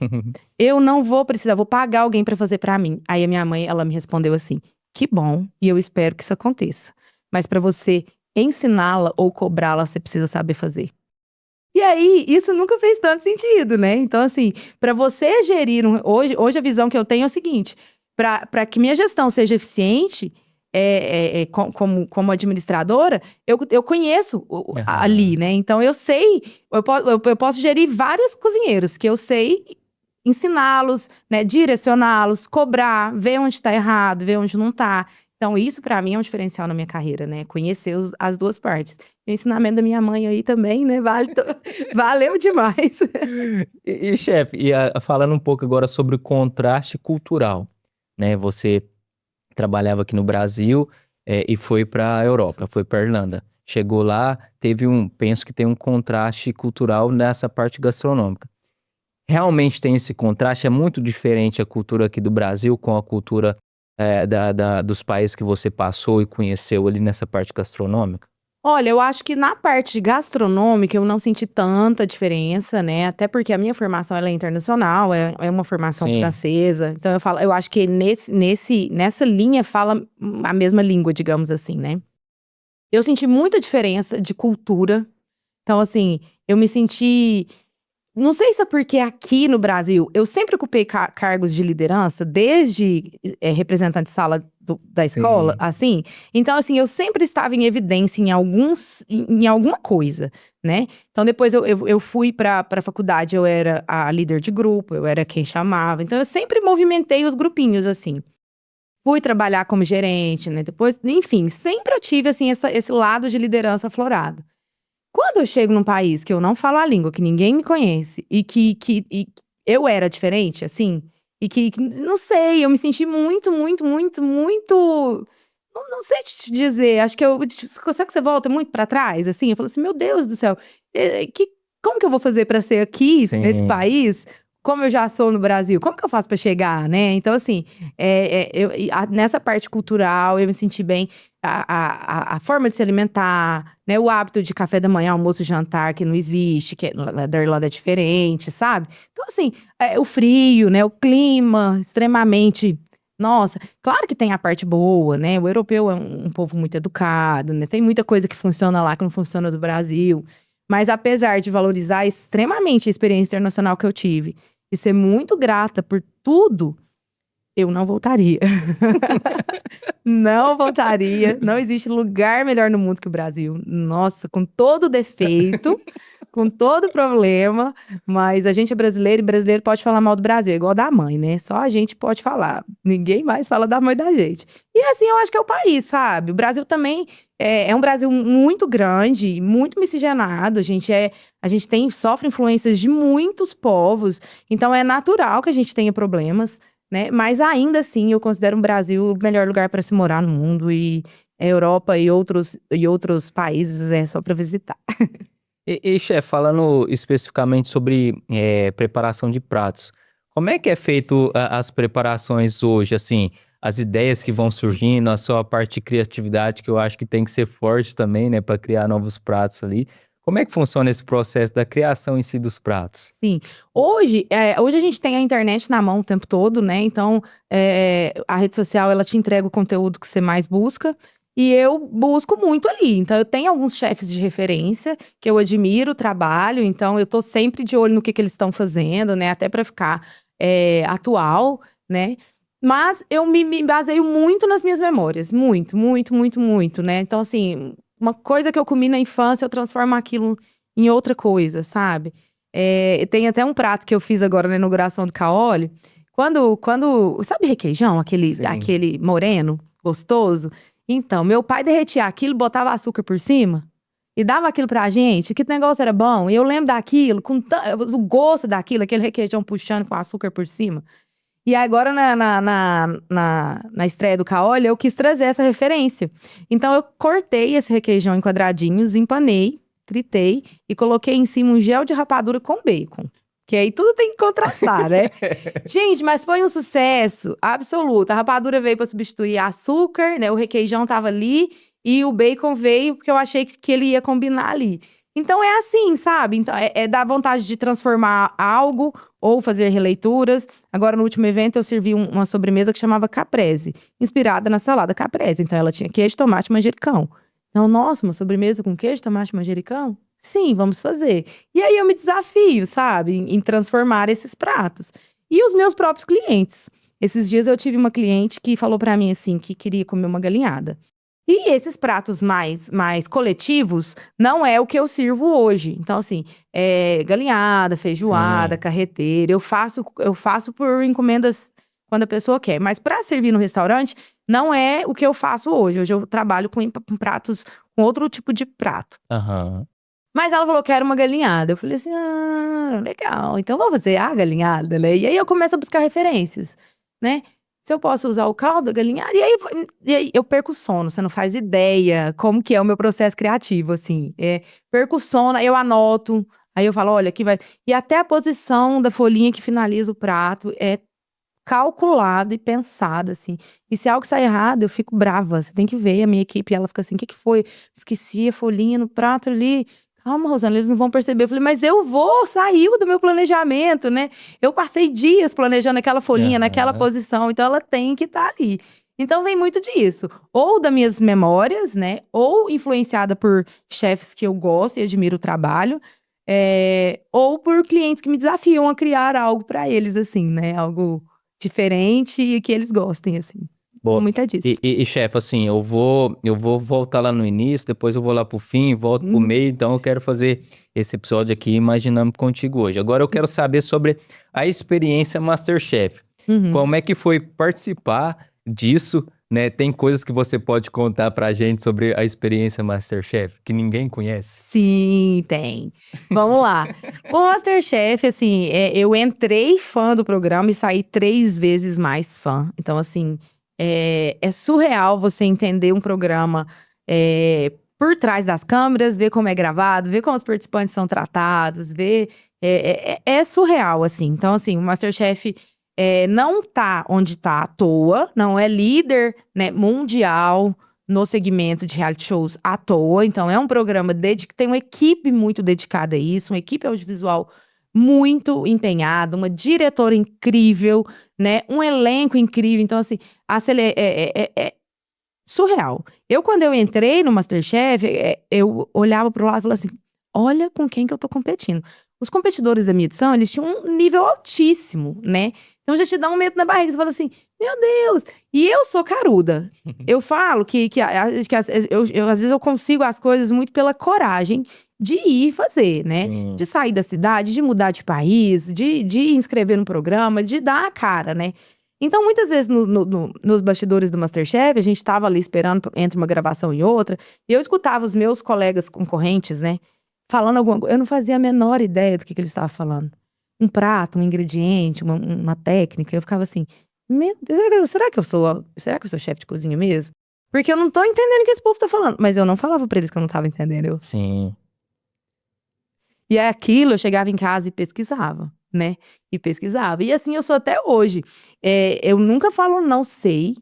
eu não vou precisar, vou pagar alguém pra fazer pra mim. Aí a minha mãe, ela me respondeu assim: que bom, e eu espero que isso aconteça. Mas pra você ensiná-la ou cobrá-la, você precisa saber fazer. E aí, isso nunca fez tanto sentido, né? Então, assim, pra você gerir hoje a visão que eu tenho é o seguinte: pra que minha gestão seja eficiente, como administradora, eu conheço ali, né? Então, eu sei, eu posso gerir vários cozinheiros que eu sei ensiná-los, né? Direcioná-los, cobrar, ver onde tá errado, ver onde não tá. Então, isso pra mim é um diferencial na minha carreira, né? Conhecer as duas partes. O ensinamento da minha mãe aí também, né? Valeu demais. Chefe, falando um pouco agora sobre o contraste cultural, né? Você trabalhava aqui no Brasil e foi para a Europa, foi para Irlanda. Chegou lá, penso que tem um contraste cultural nessa parte gastronômica. Realmente tem esse contraste? É muito diferente a cultura aqui do Brasil com a cultura dos países que você passou e conheceu ali nessa parte gastronômica? Olha, eu acho que na parte gastronômica eu não senti tanta diferença, né? Até porque a minha formação ela é internacional, é uma formação Sim. francesa. Então eu acho que nessa linha fala a mesma língua, digamos assim, né? Eu senti muita diferença de cultura. Então, assim, eu me senti. Não sei se é porque aqui no Brasil eu sempre ocupei cargos de liderança, desde representante de sala da escola, Sim. assim. Então, assim, eu sempre estava em evidência em alguma coisa, né? Então, depois eu fui para a faculdade, eu era a líder de grupo, eu era quem chamava. Então, eu sempre movimentei os grupinhos, assim. Fui trabalhar como gerente, né? Depois, enfim, sempre eu tive, assim, esse lado de liderança aflorado. Quando eu chego num país que eu não falo a língua, que ninguém me conhece, e que eu era diferente, assim, e não sei, eu me senti muito, muito, muito, muito. Não sei te dizer, acho que sabe que você volta muito pra trás, assim? Eu falo assim, meu Deus do céu, como que eu vou fazer pra ser aqui, nesse Sim. país, como eu já sou no Brasil? Como que eu faço pra chegar, né? Então, assim, nessa parte cultural, eu me senti bem. A forma de se alimentar, né? O hábito de café da manhã, almoço e jantar, que não existe, que da Irlanda é diferente, sabe? Então, assim, o frio, né? O clima extremamente. Nossa, claro que tem a parte boa, né? O europeu é um povo muito educado, né? Tem muita coisa que funciona lá que não funciona do Brasil. Mas apesar de valorizar extremamente a experiência internacional que eu tive e ser muito grata por tudo, eu não voltaria. Não voltaria. Não existe lugar melhor no mundo que o Brasil. Nossa, com todo defeito, com todo problema. Mas a gente é brasileiro e brasileiro pode falar mal do Brasil, igual da mãe, né? Só a gente pode falar. Ninguém mais fala da mãe da gente. E assim, eu acho que é o país, sabe? O Brasil também é um Brasil muito grande, muito miscigenado. A gente sofre influências de muitos povos. Então é natural que a gente tenha problemas, né? Mas ainda assim, eu considero o Brasil o melhor lugar para se morar no mundo, e a Europa e outros países é só para visitar. Chefe, falando especificamente sobre preparação de pratos, como é que é feito as preparações hoje, assim, as ideias que vão surgindo, a sua parte de criatividade, que eu acho que tem que ser forte também, né, para criar novos pratos ali. Como é que funciona esse processo da criação em si dos pratos? Sim. Hoje a gente tem a internet na mão o tempo todo, né? Então, a rede social, ela te entrega o conteúdo que você mais busca. E eu busco muito ali. Então, eu tenho alguns chefes de referência que eu admiro o trabalho. Então, eu tô sempre de olho no que eles estão fazendo, né? Até para ficar atual, né? Mas eu me baseio muito nas minhas memórias. Muito, muito, muito, muito, né? Então, assim, uma coisa que eu comi na infância, eu transformo aquilo em outra coisa, sabe? Tem até um prato que eu fiz agora na inauguração do Caolho. Sabe requeijão? Sim. Aquele moreno, gostoso? Então, meu pai derretia aquilo, botava açúcar por cima e dava aquilo pra gente. Que negócio era bom. E eu lembro daquilo, o gosto daquilo, aquele requeijão puxando com açúcar por cima. E agora, na estreia do Caolho, eu quis trazer essa referência. Então, eu cortei esse requeijão em quadradinhos, empanei, tritei e coloquei em cima um gel de rapadura com bacon. Que aí tudo tem que contrastar, né? Gente, mas foi um sucesso absoluto. A rapadura veio para substituir açúcar, né? O requeijão tava ali e o bacon veio porque eu achei que ele ia combinar ali. Então é assim, sabe? Então, é dar vontade de transformar algo ou fazer releituras. Agora, no último evento, eu servi uma sobremesa que chamava caprese, inspirada na salada caprese. Então, ela tinha queijo, tomate e manjericão. Então, nossa, uma sobremesa com queijo, tomate e manjericão? Sim, vamos fazer. E aí eu me desafio, sabe? Em transformar esses pratos. E os meus próprios clientes. Esses dias eu tive uma cliente que falou pra mim assim, que queria comer uma galinhada. E esses pratos mais coletivos não é o que eu sirvo hoje. Então, assim, galinhada, feijoada, Sim. carreteira. Eu faço por encomendas quando a pessoa quer. Mas para servir no restaurante, não é o que eu faço hoje. Hoje eu trabalho com pratos, com outro tipo de prato. Aham. Mas ela falou que era uma galinhada. Eu falei assim, legal. Então vamos fazer a galinhada, né? E aí eu começo a buscar referências, né? Se eu posso usar o caldo da galinhada. E aí eu perco o sono. Você não faz ideia como que é o meu processo criativo, assim. Perco o sono, aí eu anoto. Aí eu falo, olha, aqui vai… E até a posição da folhinha que finaliza o prato é calculada e pensada, assim. E se algo sai errado, eu fico brava. Você tem que ver a minha equipe. Ela fica assim, o que foi? Esqueci a folhinha no prato ali. Calma, Rosana, eles não vão perceber. Eu falei, mas saiu do meu planejamento, né? Eu passei dias planejando aquela folhinha, naquela Aham. posição, então ela tem que estar ali. Então vem muito disso. Ou das minhas memórias, né? Ou influenciada por chefes que eu gosto e admiro o trabalho. Ou por clientes que me desafiam a criar algo para eles, assim, né? Algo diferente e que eles gostem, assim. Boa. Muita disso. E chefe, assim, eu vou voltar lá no início, depois eu vou lá pro fim, volto pro meio, então eu quero fazer esse episódio aqui imaginando contigo hoje. Agora eu quero saber sobre a experiência MasterChef. Uhum. Como é que foi participar disso, né? Tem coisas que você pode contar pra gente sobre a experiência MasterChef que ninguém conhece? Sim, tem. Vamos lá. O MasterChef, assim, eu entrei fã do programa e saí 3 vezes mais fã. Então, assim, é surreal você entender um programa por trás das câmeras, ver como é gravado, ver como os participantes são tratados, ver… É surreal, assim. Então, assim, o MasterChef não tá onde tá à toa, não é líder, né, mundial no segmento de reality shows à toa. Então, é um programa que tem uma equipe muito dedicada a isso, uma equipe audiovisual muito empenhada, uma diretora incrível, né? Um elenco incrível. Então, assim, é surreal. Quando eu entrei no MasterChef, eu olhava pro lado e falava assim, olha com quem que eu tô competindo. Os competidores da minha edição, eles tinham um nível altíssimo, né? Então já te dá um medo na barriga. Você fala assim, meu Deus! E eu sou caruda. Eu falo que às vezes eu consigo as coisas muito pela coragem de ir fazer, né? Sim. De sair da cidade, de mudar de país, de inscrever no programa, de dar a cara, né? Então, muitas vezes nos bastidores do MasterChef, a gente tava ali esperando entre uma gravação e outra, e eu escutava os meus colegas concorrentes, né? Falando alguma coisa, eu não fazia a menor ideia do que eles estavam falando. Um prato, um ingrediente, uma técnica. Eu ficava assim, meu Deus, será que eu sou chefe de cozinha mesmo? Porque eu não tô entendendo o que esse povo tá falando. Mas eu não falava pra eles que eu não tava entendendo. Sim. E é aquilo, eu chegava em casa e pesquisava, né? E assim eu sou até hoje. Eu nunca falo não sei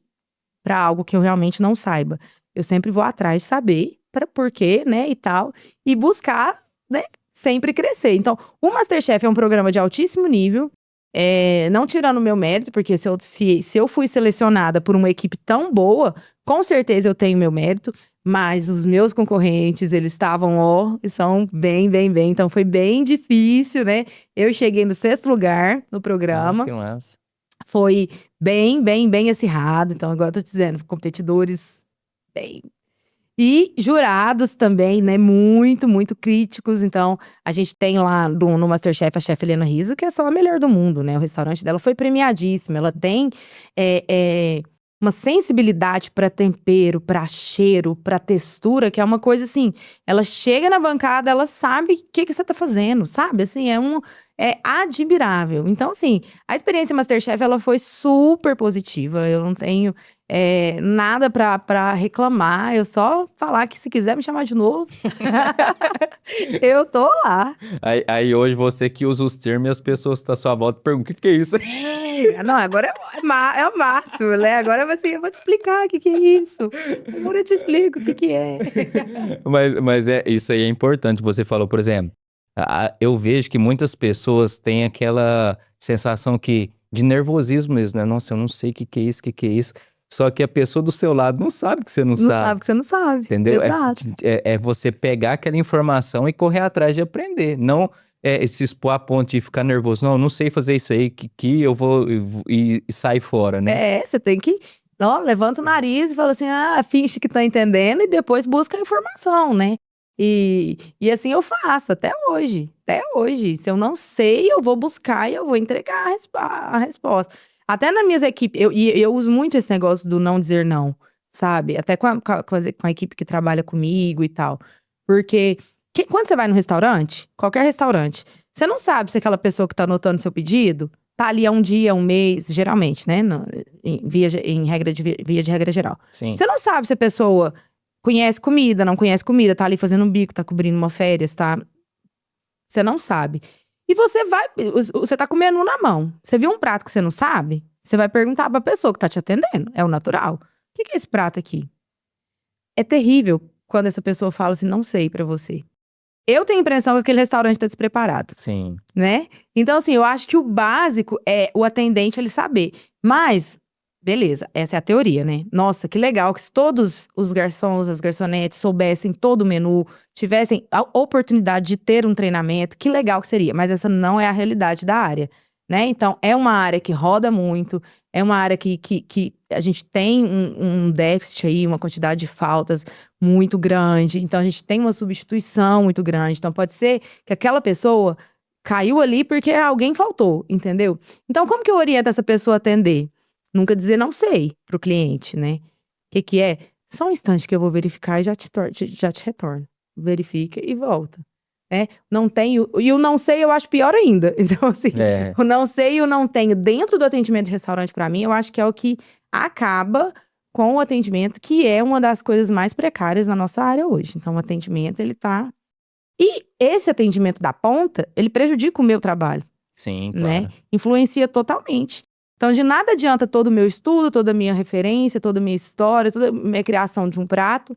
pra algo que eu realmente não saiba. Eu sempre vou atrás de saber por quê, né, e tal. E buscar, né, sempre crescer. Então, o MasterChef é um programa de altíssimo nível. Não tirando o meu mérito, porque se eu fui selecionada por uma equipe tão boa, com certeza eu tenho meu mérito. Mas os meus concorrentes, eles estavam, são bem, bem, bem. Então, foi bem difícil, né? Eu cheguei no 6º lugar no programa. Que massa. Foi bem, bem, bem acirrado. Então, igual eu tô te dizendo, competidores bem… E jurados também, né? Muito, muito críticos. Então, a gente tem lá no MasterChef a chefe Helena Rizzo, que é só a melhor do mundo, né? O restaurante dela foi premiadíssimo. Ela tem uma sensibilidade para tempero, para cheiro, para textura, que é uma coisa assim… Ela chega na bancada, ela sabe o que você tá fazendo, sabe? Assim, é admirável. Então, assim, a experiência MasterChef, ela foi super positiva. Eu não tenho… nada pra reclamar. Eu só falar que se quiser me chamar de novo, eu tô lá. Aí hoje você que usa os termos e as pessoas que estão à sua volta perguntam, o que é isso? Não, agora é o máximo, né? Agora eu vou te explicar o que é isso. Agora eu te explico o que é. Mas isso aí é importante. Você falou, por exemplo, eu vejo que muitas pessoas têm aquela sensação de nervosismo mesmo, né? Nossa, eu não sei o que é isso, o que é isso. Só que a pessoa do seu lado não sabe que você não sabe. Não sabe que você não sabe. Entendeu? Exato. É você pegar aquela informação e correr atrás de aprender. Não se expor a ponto de ficar nervoso. Não sei fazer isso aí, que eu vou e sair fora, né? Você tem que... Não, levanta o nariz e fala assim, finge que tá entendendo e depois busca a informação, né? E assim eu faço até hoje. Até hoje. Se eu não sei, eu vou buscar e eu vou entregar a resposta. Até nas minhas equipes, eu uso muito esse negócio do não dizer não, sabe? Até com a equipe que trabalha comigo e tal. Porque quando você vai no restaurante, qualquer restaurante, você não sabe se aquela pessoa que tá anotando seu pedido tá ali há um dia, um mês, geralmente, né? Via de regra geral. Sim. Você não sabe se a pessoa conhece comida, não conhece comida, tá ali fazendo um bico, tá cobrindo uma férias, tá? Você não sabe. E você tá com o menu na mão. Você viu um prato que você não sabe? Você vai perguntar pra pessoa que tá te atendendo. É o natural. O que é esse prato aqui? É terrível quando essa pessoa fala assim, não sei pra você. Eu tenho a impressão que aquele restaurante tá despreparado. Sim. Né? Então, assim, eu acho que o básico é o atendente ele saber. Mas, beleza, essa é a teoria, né? Nossa, que legal que se todos os garçons, as garçonetes soubessem todo o menu, tivessem a oportunidade de ter um treinamento, que legal que seria. Mas essa não é a realidade da área, né? Então, é uma área que roda muito, é uma área que a gente tem um déficit aí, uma quantidade de faltas muito grande. Então, a gente tem uma substituição muito grande. Então, pode ser que aquela pessoa caiu ali porque alguém faltou, entendeu? Então, como que eu oriento essa pessoa a atender? Nunca dizer não sei pro cliente, né? O que é? Só um instante que eu vou verificar e já te retorno. Verifica e volta. Né? Não tenho. E o não sei eu acho pior ainda. Então, assim, o não sei e o não tenho dentro do atendimento de restaurante, pra mim, eu acho que é o que acaba com o atendimento, que é uma das coisas mais precárias na nossa área hoje. Então, o atendimento, ele tá. E esse atendimento da ponta, ele prejudica o meu trabalho. Sim, né? claro. Influencia totalmente. Então, de nada adianta todo o meu estudo, toda a minha referência, toda a minha história, toda a minha criação de um prato,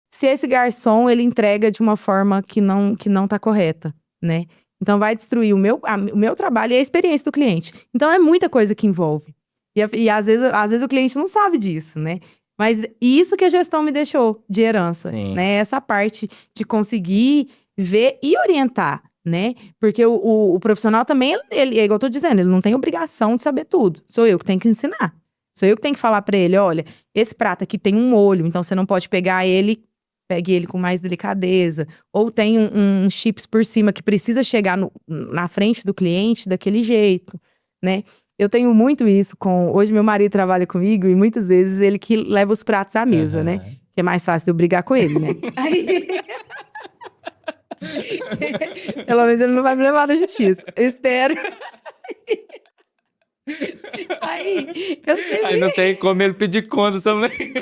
se esse garçom, ele entrega de uma forma que não tá correta, né? Então, vai destruir o meu trabalho e a experiência do cliente. Então, é muita coisa que envolve. E às vezes o cliente não sabe disso, né? Mas isso que a gestão me deixou de herança, Sim. né? Essa parte de conseguir ver e orientar, né? Porque o profissional também, ele, é igual eu tô dizendo, ele não tem obrigação de saber tudo. Sou eu que tenho que ensinar. Sou eu que tenho que falar pra ele, olha, esse prato aqui tem um molho, então você não pode pegar ele, pegue ele com mais delicadeza. Ou tem um chips por cima que precisa chegar na frente do cliente daquele jeito, né? Eu tenho muito isso hoje meu marido trabalha comigo e muitas vezes ele que leva os pratos à mesa, né? Que é mais fácil de eu brigar com ele, né? Pelo menos ele não vai me levar na justiça. Eu espero. Aí não tem como ele pedir conta também.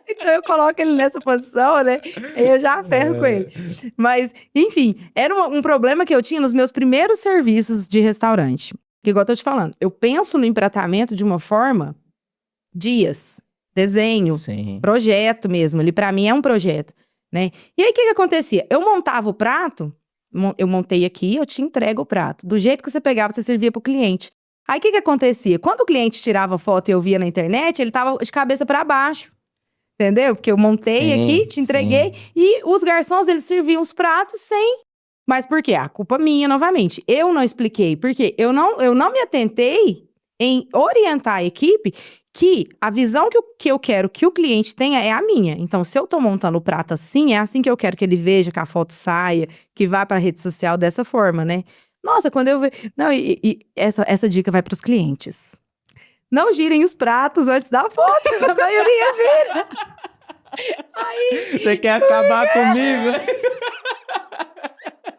Então eu coloco ele nessa posição, né? Aí eu já ferro com ele. Mas, enfim, era um problema que eu tinha nos meus primeiros serviços de restaurante. Que, igual eu tô te falando, eu penso no empratamento de uma forma, dias, desenho, Sim. projeto mesmo. Ele, pra mim, é um projeto, né? E aí, o que acontecia? Eu montava o prato, eu montei aqui, eu te entrego o prato. Do jeito que você pegava, você servia pro cliente. Aí, o que acontecia? Quando o cliente tirava foto e eu via na internet, ele tava de cabeça pra baixo. Entendeu? Porque eu montei aqui, te entreguei. E os garçons, eles serviam os pratos sem... Mas por quê? A culpa minha, novamente. Eu não expliquei. Porque eu não me atentei em orientar a equipe que a visão que eu quero que o cliente tenha é a minha. Então, se eu tô montando o prato assim, é assim que eu quero que ele veja, que a foto saia, que vá pra rede social dessa forma, né? Nossa, quando eu vejo... Não, e essa dica vai pros clientes. Não girem os pratos antes da foto. A maioria gira. Aí, você quer acabar comigo?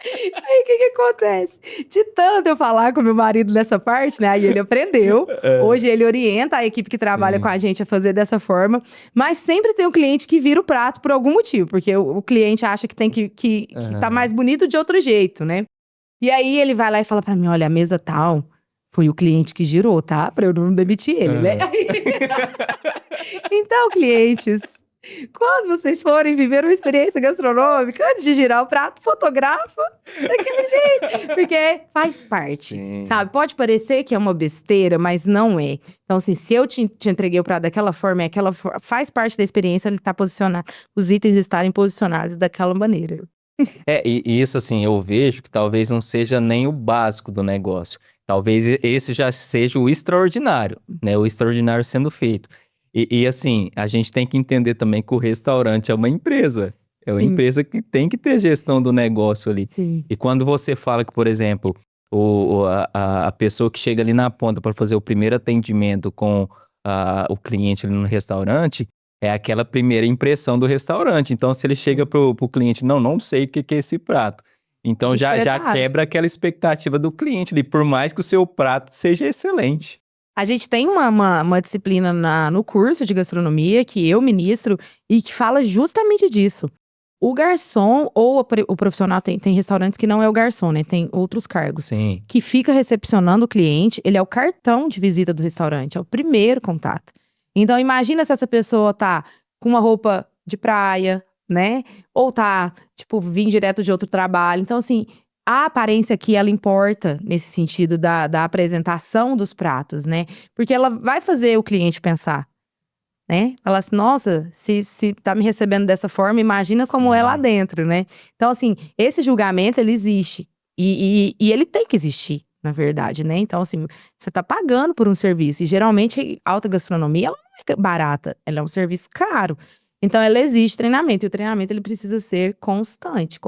Aí, o que acontece? De tanto eu falar com meu marido nessa parte, né? Aí ele aprendeu. Hoje ele orienta a equipe que trabalha com a gente a fazer dessa forma. Mas sempre tem um cliente que vira o prato por algum motivo. Porque o cliente acha que tem que tá mais bonito de outro jeito, né? E aí ele vai lá e fala pra mim, olha, a mesa tal foi o cliente que girou, tá? Pra eu não demitir ele, né? Então, clientes, quando vocês forem viver uma experiência gastronômica, antes de girar o prato, fotografa daquele jeito. Porque faz parte, sabe? Pode parecer que é uma besteira, mas não é. Então, assim, se eu te entreguei o prato daquela forma, faz parte da experiência, ele tá posicionado, os itens estarem posicionados daquela maneira. E isso, assim, eu vejo que talvez não seja nem o básico do negócio. Talvez esse já seja o extraordinário, né? O extraordinário sendo feito. E assim, a gente tem que entender também que o restaurante é uma empresa. É uma empresa que tem que ter gestão do negócio ali. Sim. E quando você fala que, por exemplo, a pessoa que chega ali na ponta para fazer o primeiro atendimento com o cliente ali no restaurante, é aquela primeira impressão do restaurante. Então, se ele chega pro cliente, não sei o que é esse prato. Então, já quebra aquela expectativa do cliente ali, por mais que o seu prato seja excelente. A gente tem uma disciplina no curso de gastronomia que eu ministro e que fala justamente disso. O garçom ou o profissional, tem restaurantes que não é o garçom, né? Tem outros cargos. Sim. Que fica recepcionando o cliente, ele é o cartão de visita do restaurante, é o primeiro contato. Então, imagina se essa pessoa tá com uma roupa de praia, né? Ou tá, tipo, vindo direto de outro trabalho. Então, assim, a aparência aqui, ela importa nesse sentido da apresentação dos pratos, né? Porque ela vai fazer o cliente pensar, né? Falar assim, nossa, se tá me recebendo dessa forma, imagina como é lá dentro, né? Então, assim, esse julgamento, ele existe. E ele tem que existir, na verdade, né? Então, assim, você tá pagando por um serviço. E geralmente, a alta gastronomia, ela não é barata. Ela é um serviço caro. Então, ela exige treinamento. E o treinamento, ele precisa ser constante.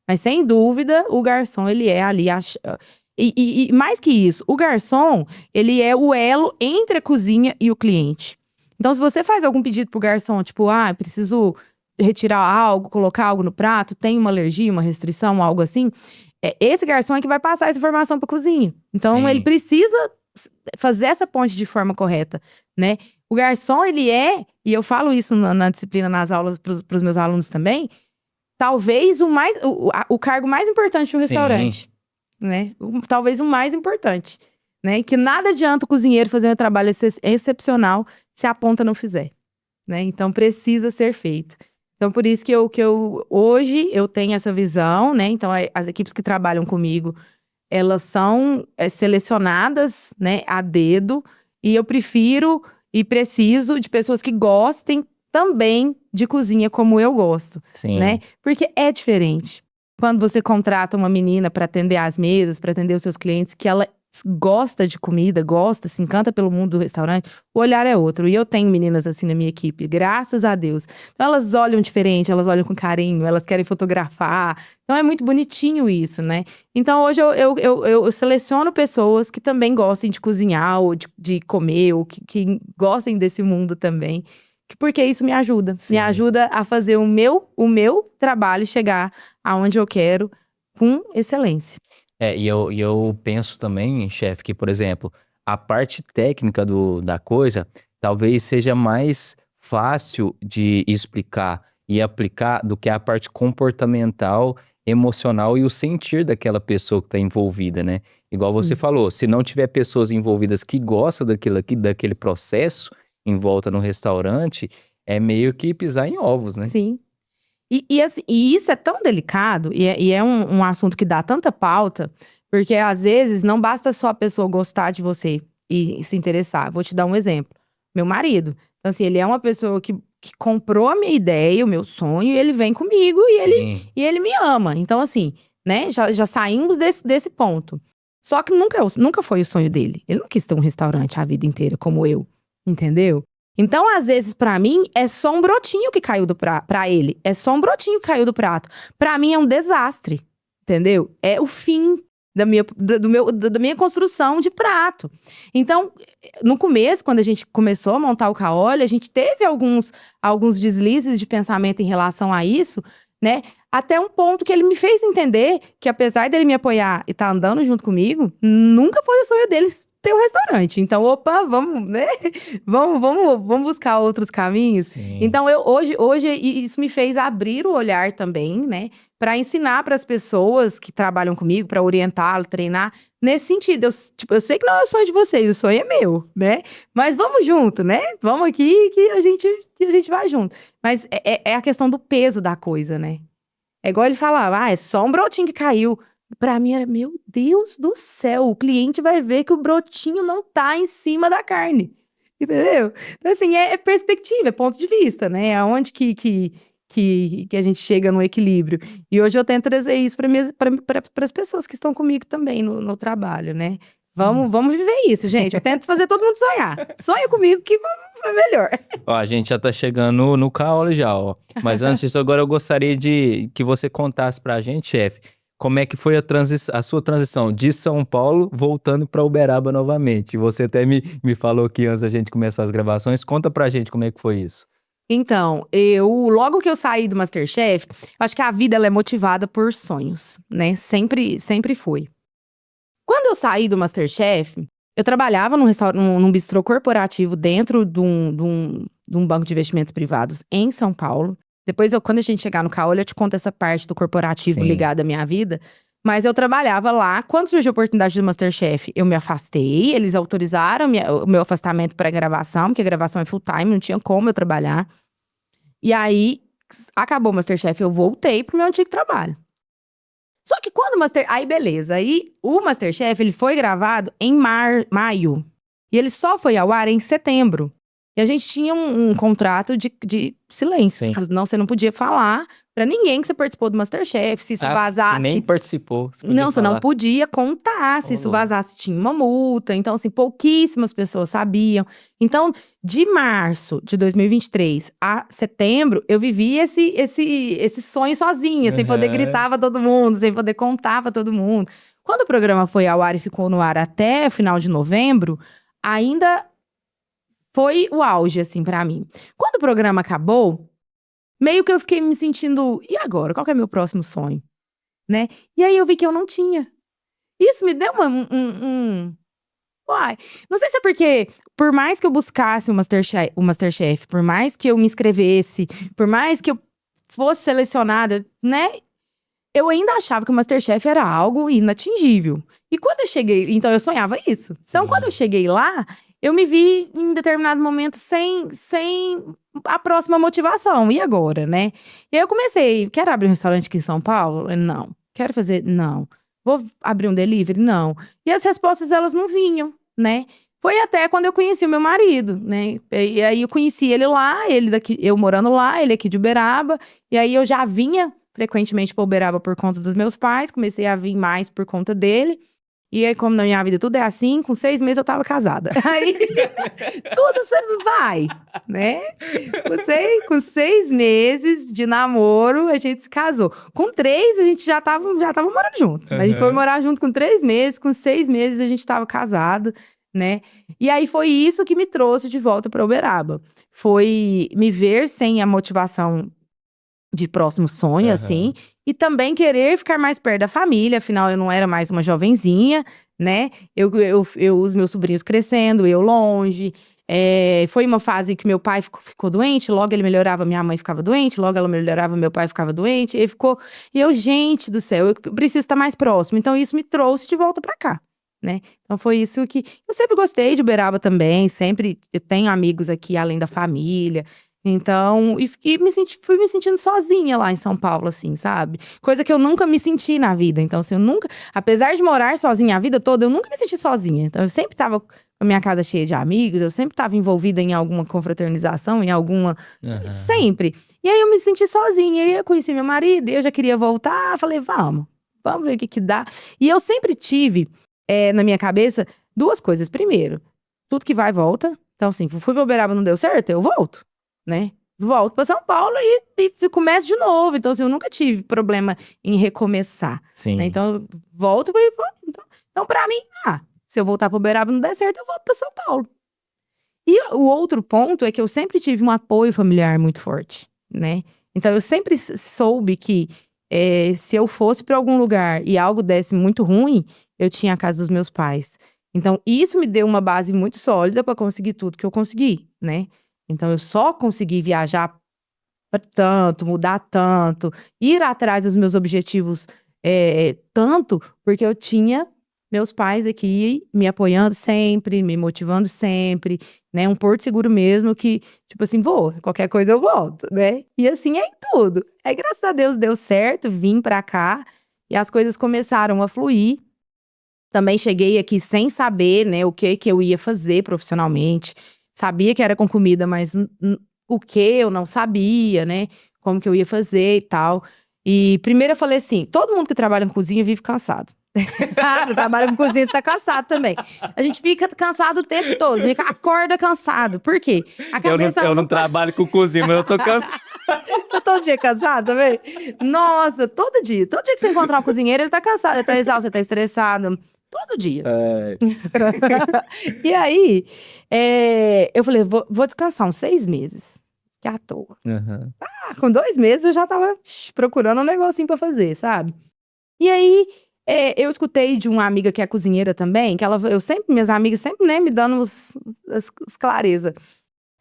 Mas, sem dúvida, o garçom, ele é ali… E mais que isso, o garçom, ele é o elo entre a cozinha e o cliente. Então, se você faz algum pedido pro garçom, tipo, preciso retirar algo, colocar algo no prato, tem uma alergia, uma restrição, algo assim… esse garçom é que vai passar essa informação pra cozinha. Então, ele precisa fazer essa ponte de forma correta, né? O garçom, ele é, e eu falo isso na disciplina, nas aulas pros meus alunos também, talvez o cargo mais importante de um restaurante, né? Talvez o mais importante, né? Que nada adianta o cozinheiro fazer um trabalho excepcional se a ponta não fizer, né? Então, precisa ser feito. Então, por isso que hoje eu tenho essa visão, né? Então, as equipes que trabalham comigo, elas são selecionadas, né, a dedo. E eu prefiro e preciso de pessoas que gostem também de cozinha como eu gosto, né? Porque é diferente. Quando você contrata uma menina para atender as mesas, para atender os seus clientes, que ela gosta de comida, se encanta pelo mundo do restaurante, o olhar é outro. E eu tenho meninas assim na minha equipe, graças a Deus. Então elas olham diferente, elas olham com carinho, elas querem fotografar. Então é muito bonitinho isso, né? Então hoje eu seleciono pessoas que também gostem de cozinhar, ou de comer, ou que gostem desse mundo também. Porque isso me ajuda. Me ajuda a fazer o meu trabalho chegar aonde eu quero com excelência. E eu penso também, chefe, que, por exemplo, a parte técnica da coisa talvez seja mais fácil de explicar e aplicar do que a parte comportamental, emocional e o sentir daquela pessoa que está envolvida, né? Igual você falou, se não tiver pessoas envolvidas que gostam daquele processo em volta no restaurante, é meio que pisar em ovos, né? Sim. E isso é tão delicado, e é um assunto que dá tanta pauta, porque às vezes não basta só a pessoa gostar de você e se interessar. Vou te dar um exemplo. Meu marido. Então, assim, ele é uma pessoa que comprou a minha ideia, o meu sonho, e ele vem comigo e ele me ama. Então, assim, né, já saímos desse ponto. Só que nunca foi o sonho dele. Ele não quis ter um restaurante a vida inteira, como eu, entendeu? Então, às vezes, pra mim, é só um brotinho que caiu pra ele. É só um brotinho que caiu do prato. Pra mim, é um desastre, entendeu? É o fim da minha construção de prato. Então, no começo, quando a gente começou a montar o Caoli, a gente teve alguns deslizes de pensamento em relação a isso, né? Até um ponto que ele me fez entender que, apesar dele me apoiar e estar andando junto comigo, nunca foi o sonho deles ter um restaurante. Então, opa, vamos, né? Vamos buscar outros caminhos. Sim. Então, hoje isso me fez abrir o olhar também, né? Para ensinar para as pessoas que trabalham comigo, para orientar, treinar, nesse sentido. Eu sei que não é o sonho de vocês, o sonho é meu, né? Mas vamos junto, né? Vamos aqui que a gente vai junto. Mas é a questão do peso da coisa, né? É igual ele falava, é só um brotinho que caiu. Pra mim era, meu Deus do céu, o cliente vai ver que o brotinho não tá em cima da carne. Entendeu? Então, assim, é perspectiva, é ponto de vista, né? Aonde que a gente chega no equilíbrio. E hoje eu tento trazer isso para as pessoas que estão comigo também no trabalho, né? Vamos viver isso, gente. Eu tento fazer todo mundo sonhar. Sonha comigo que vai melhor. Ó, a gente já tá chegando no caole já, ó. Mas antes disso, agora eu gostaria de que você contasse pra gente, chefe, como é que foi a sua transição de São Paulo voltando pra Uberaba novamente. Você até me falou aqui antes da gente começar as gravações. Conta pra gente como é que foi isso. Então, logo que eu saí do MasterChef, acho que a vida ela é motivada por sonhos, né? Sempre foi. Quando eu saí do MasterChef, eu trabalhava num bistrô corporativo dentro de um banco de investimentos privados em São Paulo. Depois, quando a gente chegar no Caolho, eu te conto essa parte do corporativo ligada à minha vida. Mas eu trabalhava lá. Quando surgiu a oportunidade do MasterChef, eu me afastei. Eles autorizaram o meu afastamento para gravação, porque a gravação é full time, não tinha como eu trabalhar. E aí, acabou o MasterChef, eu voltei pro meu antigo trabalho. Só que quando o Aí, beleza. Aí, o MasterChef, ele foi gravado em maio. E ele só foi ao ar em setembro. E a gente tinha um contrato de silêncio. Não, você não podia falar pra ninguém que você participou do MasterChef. Se isso vazasse... Nem participou. Você não podia contar. Se isso vazasse, tinha uma multa. Então, assim, pouquíssimas pessoas sabiam. Então, de março de 2023 a setembro, eu vivi esse sonho sozinha, sem poder gritar pra todo mundo, sem poder contar pra todo mundo. Quando o programa foi ao ar e ficou no ar até o final de novembro, ainda foi o auge, assim, pra mim. Quando o programa acabou, meio que eu fiquei me sentindo, e agora? Qual que é meu próximo sonho? Né? E aí eu vi que eu não tinha. Isso me deu Uai, não sei se é porque, por mais que eu buscasse o MasterChef, por mais que eu me inscrevesse, por mais que eu fosse selecionada, né? Eu ainda achava que o MasterChef era algo inatingível. E quando eu cheguei, então eu sonhava isso. Então, quando eu cheguei lá, eu me vi em determinado momento sem a próxima motivação. E agora, né? E aí eu comecei, quero abrir um restaurante aqui em São Paulo? Não. Quero fazer? Não. Vou abrir um delivery? Não. E as respostas, elas não vinham, né? Foi até quando eu conheci o meu marido, né? E aí eu conheci ele lá, ele daqui, eu morando lá, ele aqui de Uberaba. E aí eu já vinha frequentemente pra Uberaba por conta dos meus pais, comecei a vir mais por conta dele. E aí, como na minha vida tudo é assim, com 6 meses eu tava casada. Aí, tudo você vai, né? Com 6 meses de namoro, a gente se casou. Com 3, a gente já tava morando junto. A gente foi morar junto com 3 meses, com 6 meses a gente tava casado, né? E aí, foi isso que me trouxe de volta pra Uberaba. Foi me ver sem a motivação de próximo sonho, assim, e também querer ficar mais perto da família, afinal eu não era mais uma jovenzinha, né? Os meus sobrinhos crescendo, eu longe. Foi uma fase que meu pai ficou doente, logo ele melhorava, minha mãe ficava doente, logo ela melhorava, meu pai ficava doente, e eu, gente do céu, eu preciso estar mais próximo. Então isso me trouxe de volta pra cá, né? Então foi isso que... Eu sempre gostei de Uberaba também, sempre eu tenho amigos aqui além da família. Então, fui me sentindo sozinha lá em São Paulo, assim, sabe? Coisa que eu nunca me senti na vida. Então, assim, apesar de morar sozinha a vida toda, eu nunca me senti sozinha. Então, eu sempre tava com a minha casa cheia de amigos, eu sempre tava envolvida em alguma confraternização, em alguma... Sempre. E aí, eu me senti sozinha. E aí, eu conheci meu marido, e eu já queria voltar. Falei, vamos ver o que dá. E eu sempre tive, na minha cabeça, 2 coisas. Primeiro, tudo que vai, volta. Então, assim, fui pra Uberaba, não deu certo, eu volto. Né? Volto pra São Paulo e começo de novo. Então, assim, eu nunca tive problema em recomeçar. Sim. Né? Então, volto pra... Então, pra mim, se eu voltar pra Uberaba e não der certo, eu volto pra São Paulo. E o outro ponto é que eu sempre tive um apoio familiar muito forte, né? Então, eu sempre soube que se eu fosse para algum lugar e algo desse muito ruim, eu tinha a casa dos meus pais. Então, isso me deu uma base muito sólida para conseguir tudo que eu consegui, né? Então, eu só consegui viajar tanto, mudar tanto, ir atrás dos meus objetivos tanto, porque eu tinha meus pais aqui me apoiando sempre, me motivando sempre, né? Um porto seguro mesmo que, tipo assim, qualquer coisa eu volto, né? E assim é em tudo. Aí, graças a Deus, deu certo, vim pra cá e as coisas começaram a fluir. Também cheguei aqui sem saber, né, o que eu ia fazer profissionalmente. Sabia que era com comida, mas o que eu não sabia, né? Como que eu ia fazer e tal. E primeiro eu falei assim, todo mundo que trabalha em cozinha vive cansado. Trabalha com cozinha, você tá cansado também. A gente fica cansado o tempo todo, a gente acorda cansado. Por quê? A cabeça Eu não trabalho com cozinha, mas eu tô cansado. Tá todo dia cansado também? Nossa, todo dia. Todo dia que você encontrar um cozinheiro, ele tá cansado, ele tá exausto, ele tá estressado. Todo dia. E aí, eu falei, vou descansar uns 6 meses. Que é à toa. Uhum. Com 2 meses eu já tava procurando um negocinho pra fazer, sabe? E aí, eu escutei de uma amiga que é cozinheira também, que minhas amigas sempre, né, me dando as clareza.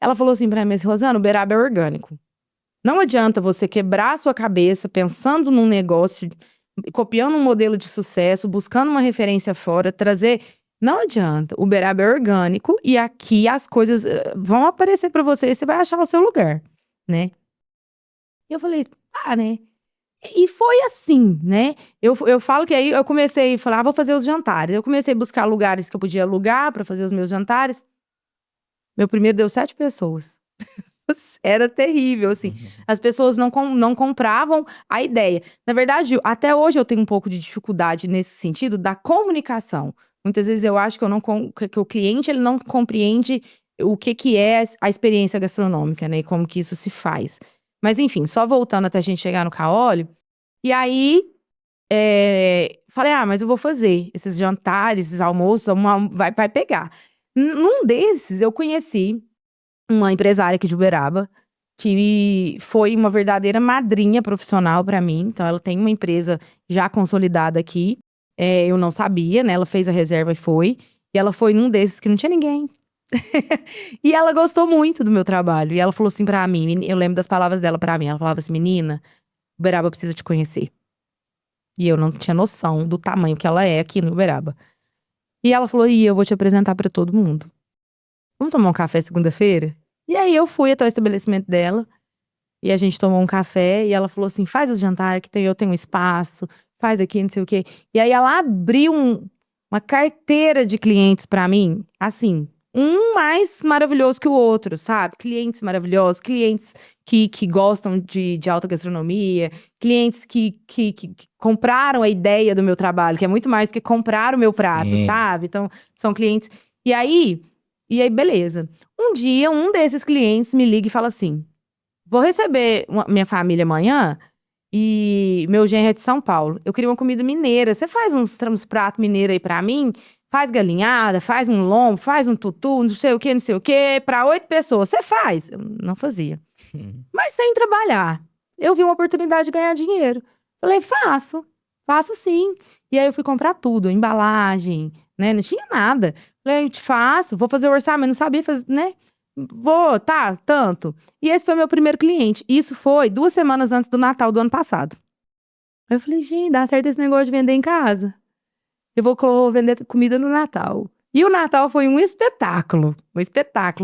Ela falou assim pra mim, Rosana, o beiraba é orgânico. Não adianta você quebrar a sua cabeça pensando num negócio, copiando um modelo de sucesso, buscando uma referência fora, trazer. Não adianta. O beiraba é orgânico e aqui as coisas vão aparecer pra você e você vai achar o seu lugar, né? E eu falei, né? E foi assim, né? Eu falo que aí eu comecei a falar, vou fazer os jantares. Eu comecei a buscar lugares que eu podia alugar pra fazer os meus jantares. Meu primeiro deu 7 pessoas. Era terrível, assim. As pessoas não compravam a ideia. Na verdade, até hoje eu tenho um pouco de dificuldade nesse sentido da comunicação. Muitas vezes eu acho que o cliente ele não compreende o que é a experiência gastronômica, né? E como que isso se faz. Mas enfim, só voltando até a gente chegar no Caolio. E aí, falei, mas eu vou fazer esses jantares, esses almoços, vai pegar. Num desses, eu conheci uma empresária aqui de Uberaba, que foi uma verdadeira madrinha profissional pra mim. Então, ela tem uma empresa já consolidada aqui. Eu não sabia, né? Ela fez a reserva e foi. E ela foi num desses que não tinha ninguém. E ela gostou muito do meu trabalho. E ela falou assim pra mim, eu lembro das palavras dela pra mim. Ela falava assim, menina, Uberaba precisa te conhecer. E eu não tinha noção do tamanho que ela é aqui no Uberaba. E ela falou, eu vou te apresentar pra todo mundo. Vamos tomar um café segunda-feira? E aí eu fui até o estabelecimento dela. E a gente tomou um café. E ela falou assim, faz os jantares que eu tenho um espaço. Faz aqui, não sei o quê. E aí ela abriu uma carteira de clientes pra mim. Assim, um mais maravilhoso que o outro, sabe? Clientes maravilhosos. Clientes que gostam de alta gastronomia. Clientes que compraram a ideia do meu trabalho. Que é muito mais que comprar o meu prato, Sim. sabe? Então, são clientes... E aí, beleza. Um dia, um desses clientes me liga e fala assim, vou receber minha família amanhã e meu genro é de São Paulo. Eu queria uma comida mineira. Você faz uns pratos mineiros aí pra mim? Faz galinhada, faz um lombo, faz um tutu, não sei o quê, pra 8 pessoas. Você faz? Eu não fazia. Mas sem trabalhar. Eu vi uma oportunidade de ganhar dinheiro. Falei, faço sim. E aí eu fui comprar tudo, embalagem, né? Não tinha nada. Falei, eu te faço, vou fazer o orçamento, não sabia fazer, né? Vou, tanto. E esse foi meu primeiro cliente. Isso foi 2 semanas antes do Natal do ano passado. Aí eu falei, gente, dá certo esse negócio de vender em casa. Eu vou vender comida no Natal. E o Natal foi um espetáculo.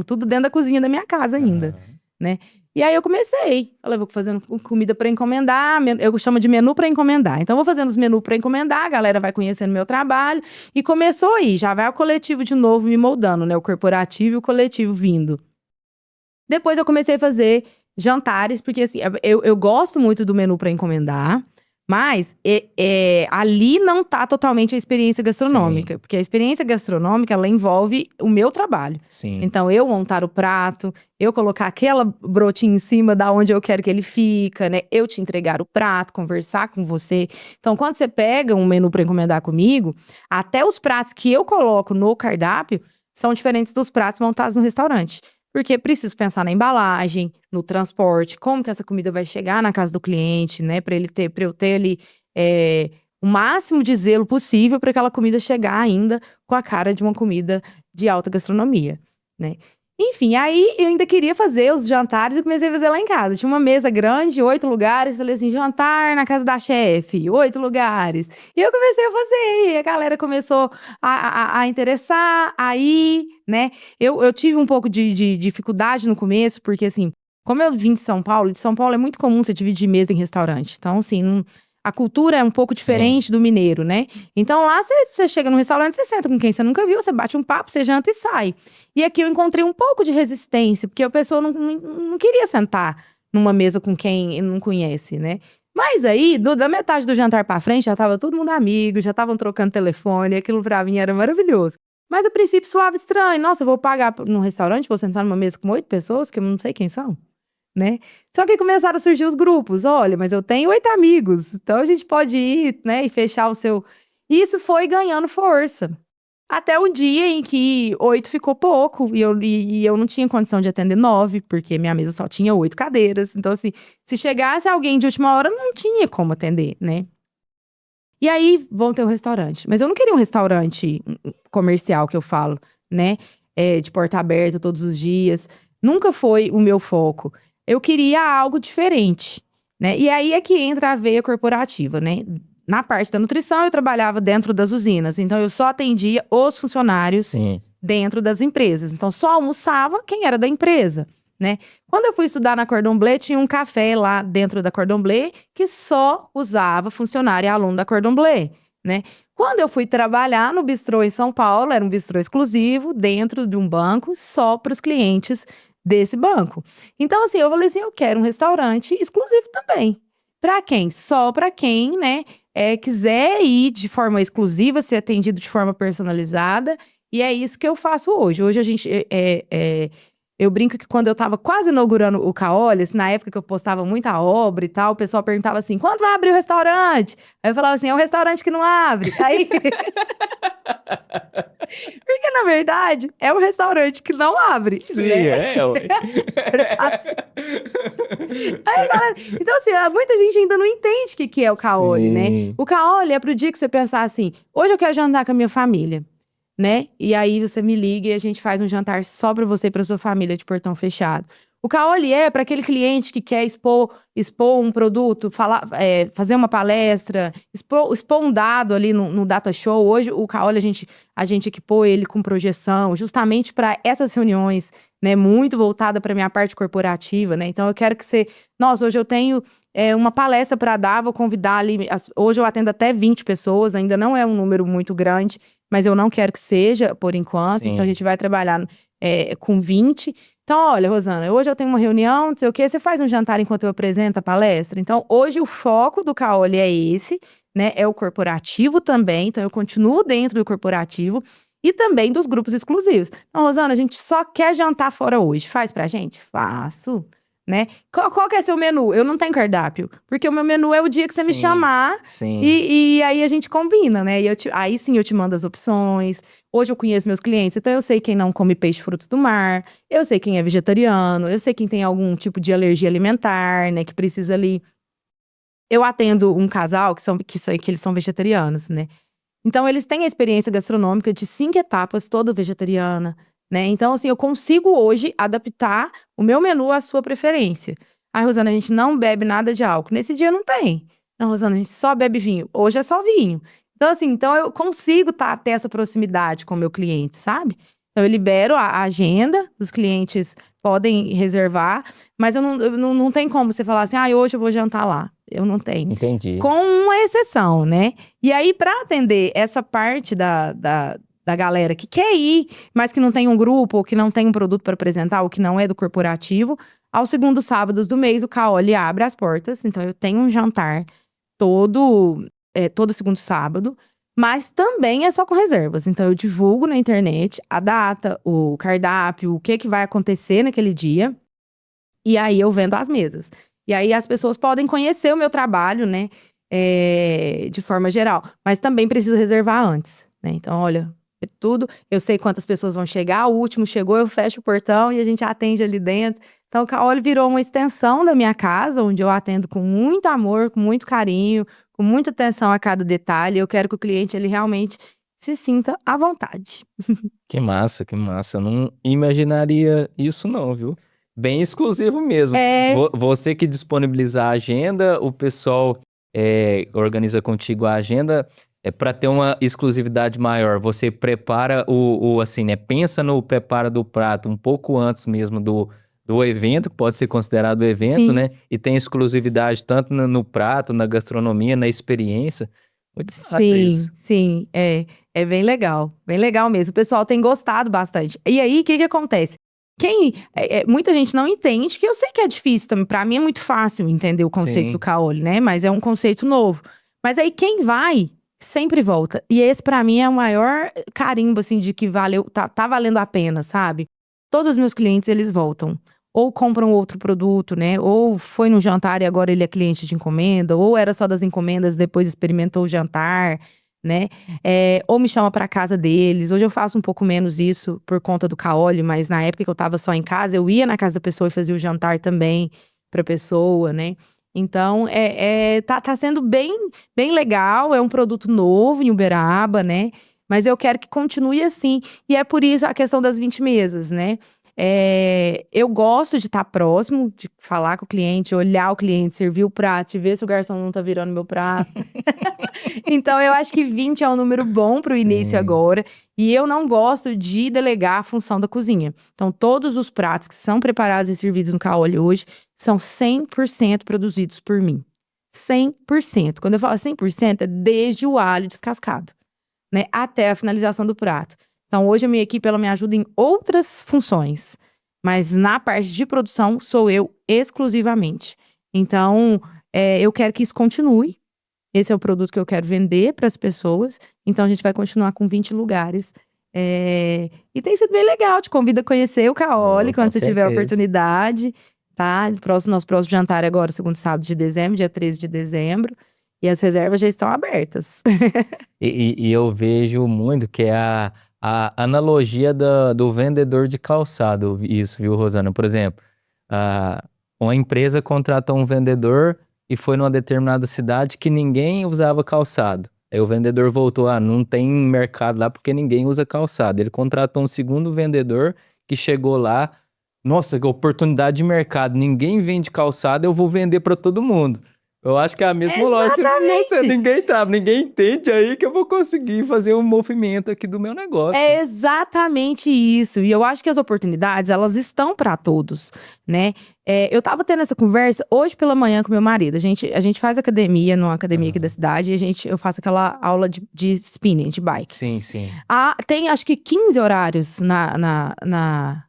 Tudo dentro da cozinha da minha casa ainda, né? E aí eu comecei. Falei, vou fazendo comida pra encomendar. Eu chamo de menu pra encomendar. Então, eu vou fazendo os menus pra encomendar. A galera vai conhecendo meu trabalho. E começou aí. Já vai o coletivo de novo me moldando, né? O corporativo e o coletivo vindo. Depois eu comecei a fazer jantares. Porque assim, eu gosto muito do menu pra encomendar. Mas ali não tá totalmente a experiência gastronômica. Sim. Porque a experiência gastronômica, ela envolve o meu trabalho. Sim. Então, eu montar o prato, eu colocar aquela brotinha em cima da onde eu quero que ele fica, né? Eu te entregar o prato, conversar com você. Então, quando você pega um menu para encomendar comigo, até os pratos que eu coloco no cardápio são diferentes dos pratos montados no restaurante. Porque preciso pensar na embalagem, no transporte, como que essa comida vai chegar na casa do cliente, né? Para eu ter ali o máximo de zelo possível para aquela comida chegar ainda com a cara de uma comida de alta gastronomia, né? Enfim, aí eu ainda queria fazer os jantares e comecei a fazer lá em casa. Tinha uma mesa grande, 8 lugares. Falei assim, jantar na casa da chefe, 8 lugares. E eu comecei a fazer, e a galera começou a interessar, aí, né? Eu tive um pouco de dificuldade no começo, porque assim, como eu vim de São Paulo é muito comum você dividir mesa em restaurante. Então, assim, a cultura é um pouco diferente do mineiro, né? Então lá você chega num restaurante, você senta com quem você nunca viu, você bate um papo, você janta e sai. E aqui eu encontrei um pouco de resistência, porque a pessoa não queria sentar numa mesa com quem não conhece, né? Mas aí, da metade do jantar pra frente, já tava todo mundo amigo, já estavam trocando telefone, aquilo pra mim era maravilhoso. Mas a princípio soava estranho. Nossa, eu vou pagar num restaurante, vou sentar numa mesa com 8 pessoas, que eu não sei quem são. Né? Só que começaram a surgir os grupos. Olha, mas eu tenho 8 amigos, então a gente pode ir, né, e fechar o seu. Isso foi ganhando força. Até o dia em que 8 ficou pouco e eu não tinha condição de atender 9, porque minha mesa só tinha 8 cadeiras. Então, assim, se chegasse alguém de última hora, não tinha como atender, né? E aí, vão ter um restaurante. Mas eu não queria um restaurante comercial, que eu falo, né? De porta aberta todos os dias. Nunca foi o meu foco. Eu queria algo diferente, né? E aí é que entra a veia corporativa, né? Na parte da nutrição, eu trabalhava dentro das usinas. Então, eu só atendia os funcionários dentro das empresas. Então, só almoçava quem era da empresa, né? Quando eu fui estudar na Cordon Bleu, tinha um café lá dentro da Cordon Bleu que só usava funcionário e aluno da Cordon Bleu, né? Quando eu fui trabalhar no bistrô em São Paulo, era um bistrô exclusivo, dentro de um banco, só para os clientes desse banco. Então, assim, eu falei assim, eu quero um restaurante exclusivo também. Para quem? Só para quem, né, quiser ir de forma exclusiva, ser atendido de forma personalizada. E é isso que eu faço hoje. Hoje a gente... eu brinco que quando eu tava quase inaugurando o Caolhas, na época que eu postava muita obra e tal, o pessoal perguntava assim, quando vai abrir o restaurante? Aí eu falava assim, é um restaurante que não abre. Aí... Porque, na verdade, é um restaurante que não abre. Sim, né? ué. Aí, galera, então, assim, muita gente ainda não entende o que é o Caole, né? O Caole é pro dia que você pensar assim, hoje eu quero jantar com a minha família, né? E aí você me liga e a gente faz um jantar só pra você e pra sua família de portão fechado. O Caole é para aquele cliente que quer expor um produto, fazer uma palestra, expor um dado ali no data show. Hoje, o Caole, a gente equipou ele com projeção, justamente para essas reuniões, né? Muito voltada para minha parte corporativa, né? Então, eu quero que você... Nossa, hoje eu tenho uma palestra para dar, vou convidar ali... Hoje eu atendo até 20 pessoas, ainda não é um número muito grande, mas eu não quero que seja, por enquanto. Então, a gente vai trabalhar com 20. Então, olha, Rosana, hoje eu tenho uma reunião, não sei o quê, você faz um jantar enquanto eu apresento a palestra? Então, hoje o foco do Caole é esse, né? É o corporativo também, então eu continuo dentro do corporativo e também dos grupos exclusivos. Então, Rosana, a gente só quer jantar fora hoje, faz pra gente? Faço, né? Qual que é seu menu? Eu não tenho cardápio, porque o meu menu é o dia que você me chamar e aí a gente combina, né? E aí sim eu te mando as opções. Hoje eu conheço meus clientes, então eu sei quem não come peixe e frutos do mar, eu sei quem é vegetariano, eu sei quem tem algum tipo de alergia alimentar, né, que precisa ali. Eu atendo um casal que eles são vegetarianos, né? Então eles têm a experiência gastronômica de 5 etapas, toda vegetariana, né? Então, assim, eu consigo hoje adaptar o meu menu à sua preferência. Ai, Rosana, a gente não bebe nada de álcool. Nesse dia não tem. Não, Rosana, a gente só bebe vinho. Hoje é só vinho. Então, assim, eu consigo ter essa proximidade com o meu cliente, sabe? Então, eu libero a agenda, os clientes podem reservar, mas não tem como você falar assim, hoje eu vou jantar lá. Eu não tenho. Entendi. Com uma exceção, né? E aí, para atender essa parte da galera que quer ir, mas que não tem um grupo, ou que não tem um produto para apresentar, ou que não é do corporativo, aos segundos sábados do mês, o Caole abre as portas. Então, eu tenho um jantar todo segundo sábado, mas também é só com reservas. Então, eu divulgo na internet a data, o cardápio, o que vai acontecer naquele dia. E aí, eu vendo as mesas. E aí, as pessoas podem conhecer o meu trabalho, né? De forma geral. Mas também precisa reservar antes, né? Então, olha, tudo. Eu sei quantas pessoas vão chegar, o último chegou, eu fecho o portão e a gente atende ali dentro. Então, o Caoli virou uma extensão da minha casa, onde eu atendo com muito amor, com muito carinho, com muita atenção a cada detalhe. Eu quero que o cliente, ele realmente se sinta à vontade. Que massa, que massa. Eu não imaginaria isso não, viu? Bem exclusivo mesmo. Você que disponibiliza a agenda, o pessoal organiza contigo a agenda, para ter uma exclusividade maior. Você prepara assim, né? Pensa no preparo do prato um pouco antes mesmo do evento, que pode ser considerado evento, Sim. né? E tem exclusividade tanto no prato, na gastronomia, na experiência. Muito massa isso. Sim, é bem legal mesmo. O pessoal tem gostado bastante. E aí, o que acontece? Muita gente não entende, que eu sei que é difícil também. Pra mim é muito fácil entender o conceito Sim. do Caoli, né? Mas é um conceito novo. Mas aí quem vai, sempre volta. E esse pra mim é o maior carimbo, assim, de que valeu, tá valendo a pena, sabe? Todos os meus clientes, eles voltam. Ou compram outro produto, né? Ou foi no jantar e agora ele é cliente de encomenda. Ou era só das encomendas, depois experimentou o jantar, né? Ou me chama pra casa deles. Hoje eu faço um pouco menos isso por conta do Caoli, mas na época que eu tava só em casa, eu ia na casa da pessoa e fazia o jantar também pra pessoa, né? Então, tá sendo bem legal. É um produto novo em Uberaba, né? Mas eu quero que continue assim. E é por isso a questão das 20 mesas, né? Eu gosto de estar próximo, de falar com o cliente, olhar o cliente, servir o prato, ver se o garçom não tá virando meu prato. Então, eu acho que 20 é um número bom pro início agora. E eu não gosto de delegar a função da cozinha. Então, todos os pratos que são preparados e servidos no Caoli hoje são 100% produzidos por mim. 100%. Quando eu falo 100%, é desde o alho descascado, né, até a finalização do prato. Então, hoje a minha equipe, ela me ajuda em outras funções. Mas na parte de produção, sou eu exclusivamente. Então, eu quero que isso continue. Esse é o produto que eu quero vender para as pessoas. Então, a gente vai continuar com 20 lugares. E tem sido bem legal. Te convido a conhecer o Caoli quando você tiver a oportunidade. Tá? Nosso próximo jantar é agora, segundo sábado de dezembro, dia 13 de dezembro. E as reservas já estão abertas. E eu vejo muito que é a analogia do vendedor de calçado, isso, viu, Rosana? Por exemplo, uma empresa contratou um vendedor e foi numa determinada cidade que ninguém usava calçado. Aí o vendedor voltou, não tem mercado lá porque ninguém usa calçado. Ele contratou um segundo vendedor que chegou lá, nossa, que oportunidade de mercado, ninguém vende calçado, eu vou vender para todo mundo. Eu acho que é a mesma lógica. Nossa, ninguém entende aí que eu vou conseguir fazer um movimento aqui do meu negócio. É exatamente isso. E eu acho que as oportunidades, elas estão para todos, né? Eu tava tendo essa conversa hoje pela manhã com meu marido. A gente faz academia, numa academia aqui da cidade, e eu faço aquela aula de spinning, de bike. Sim. Tem acho que 15 horários na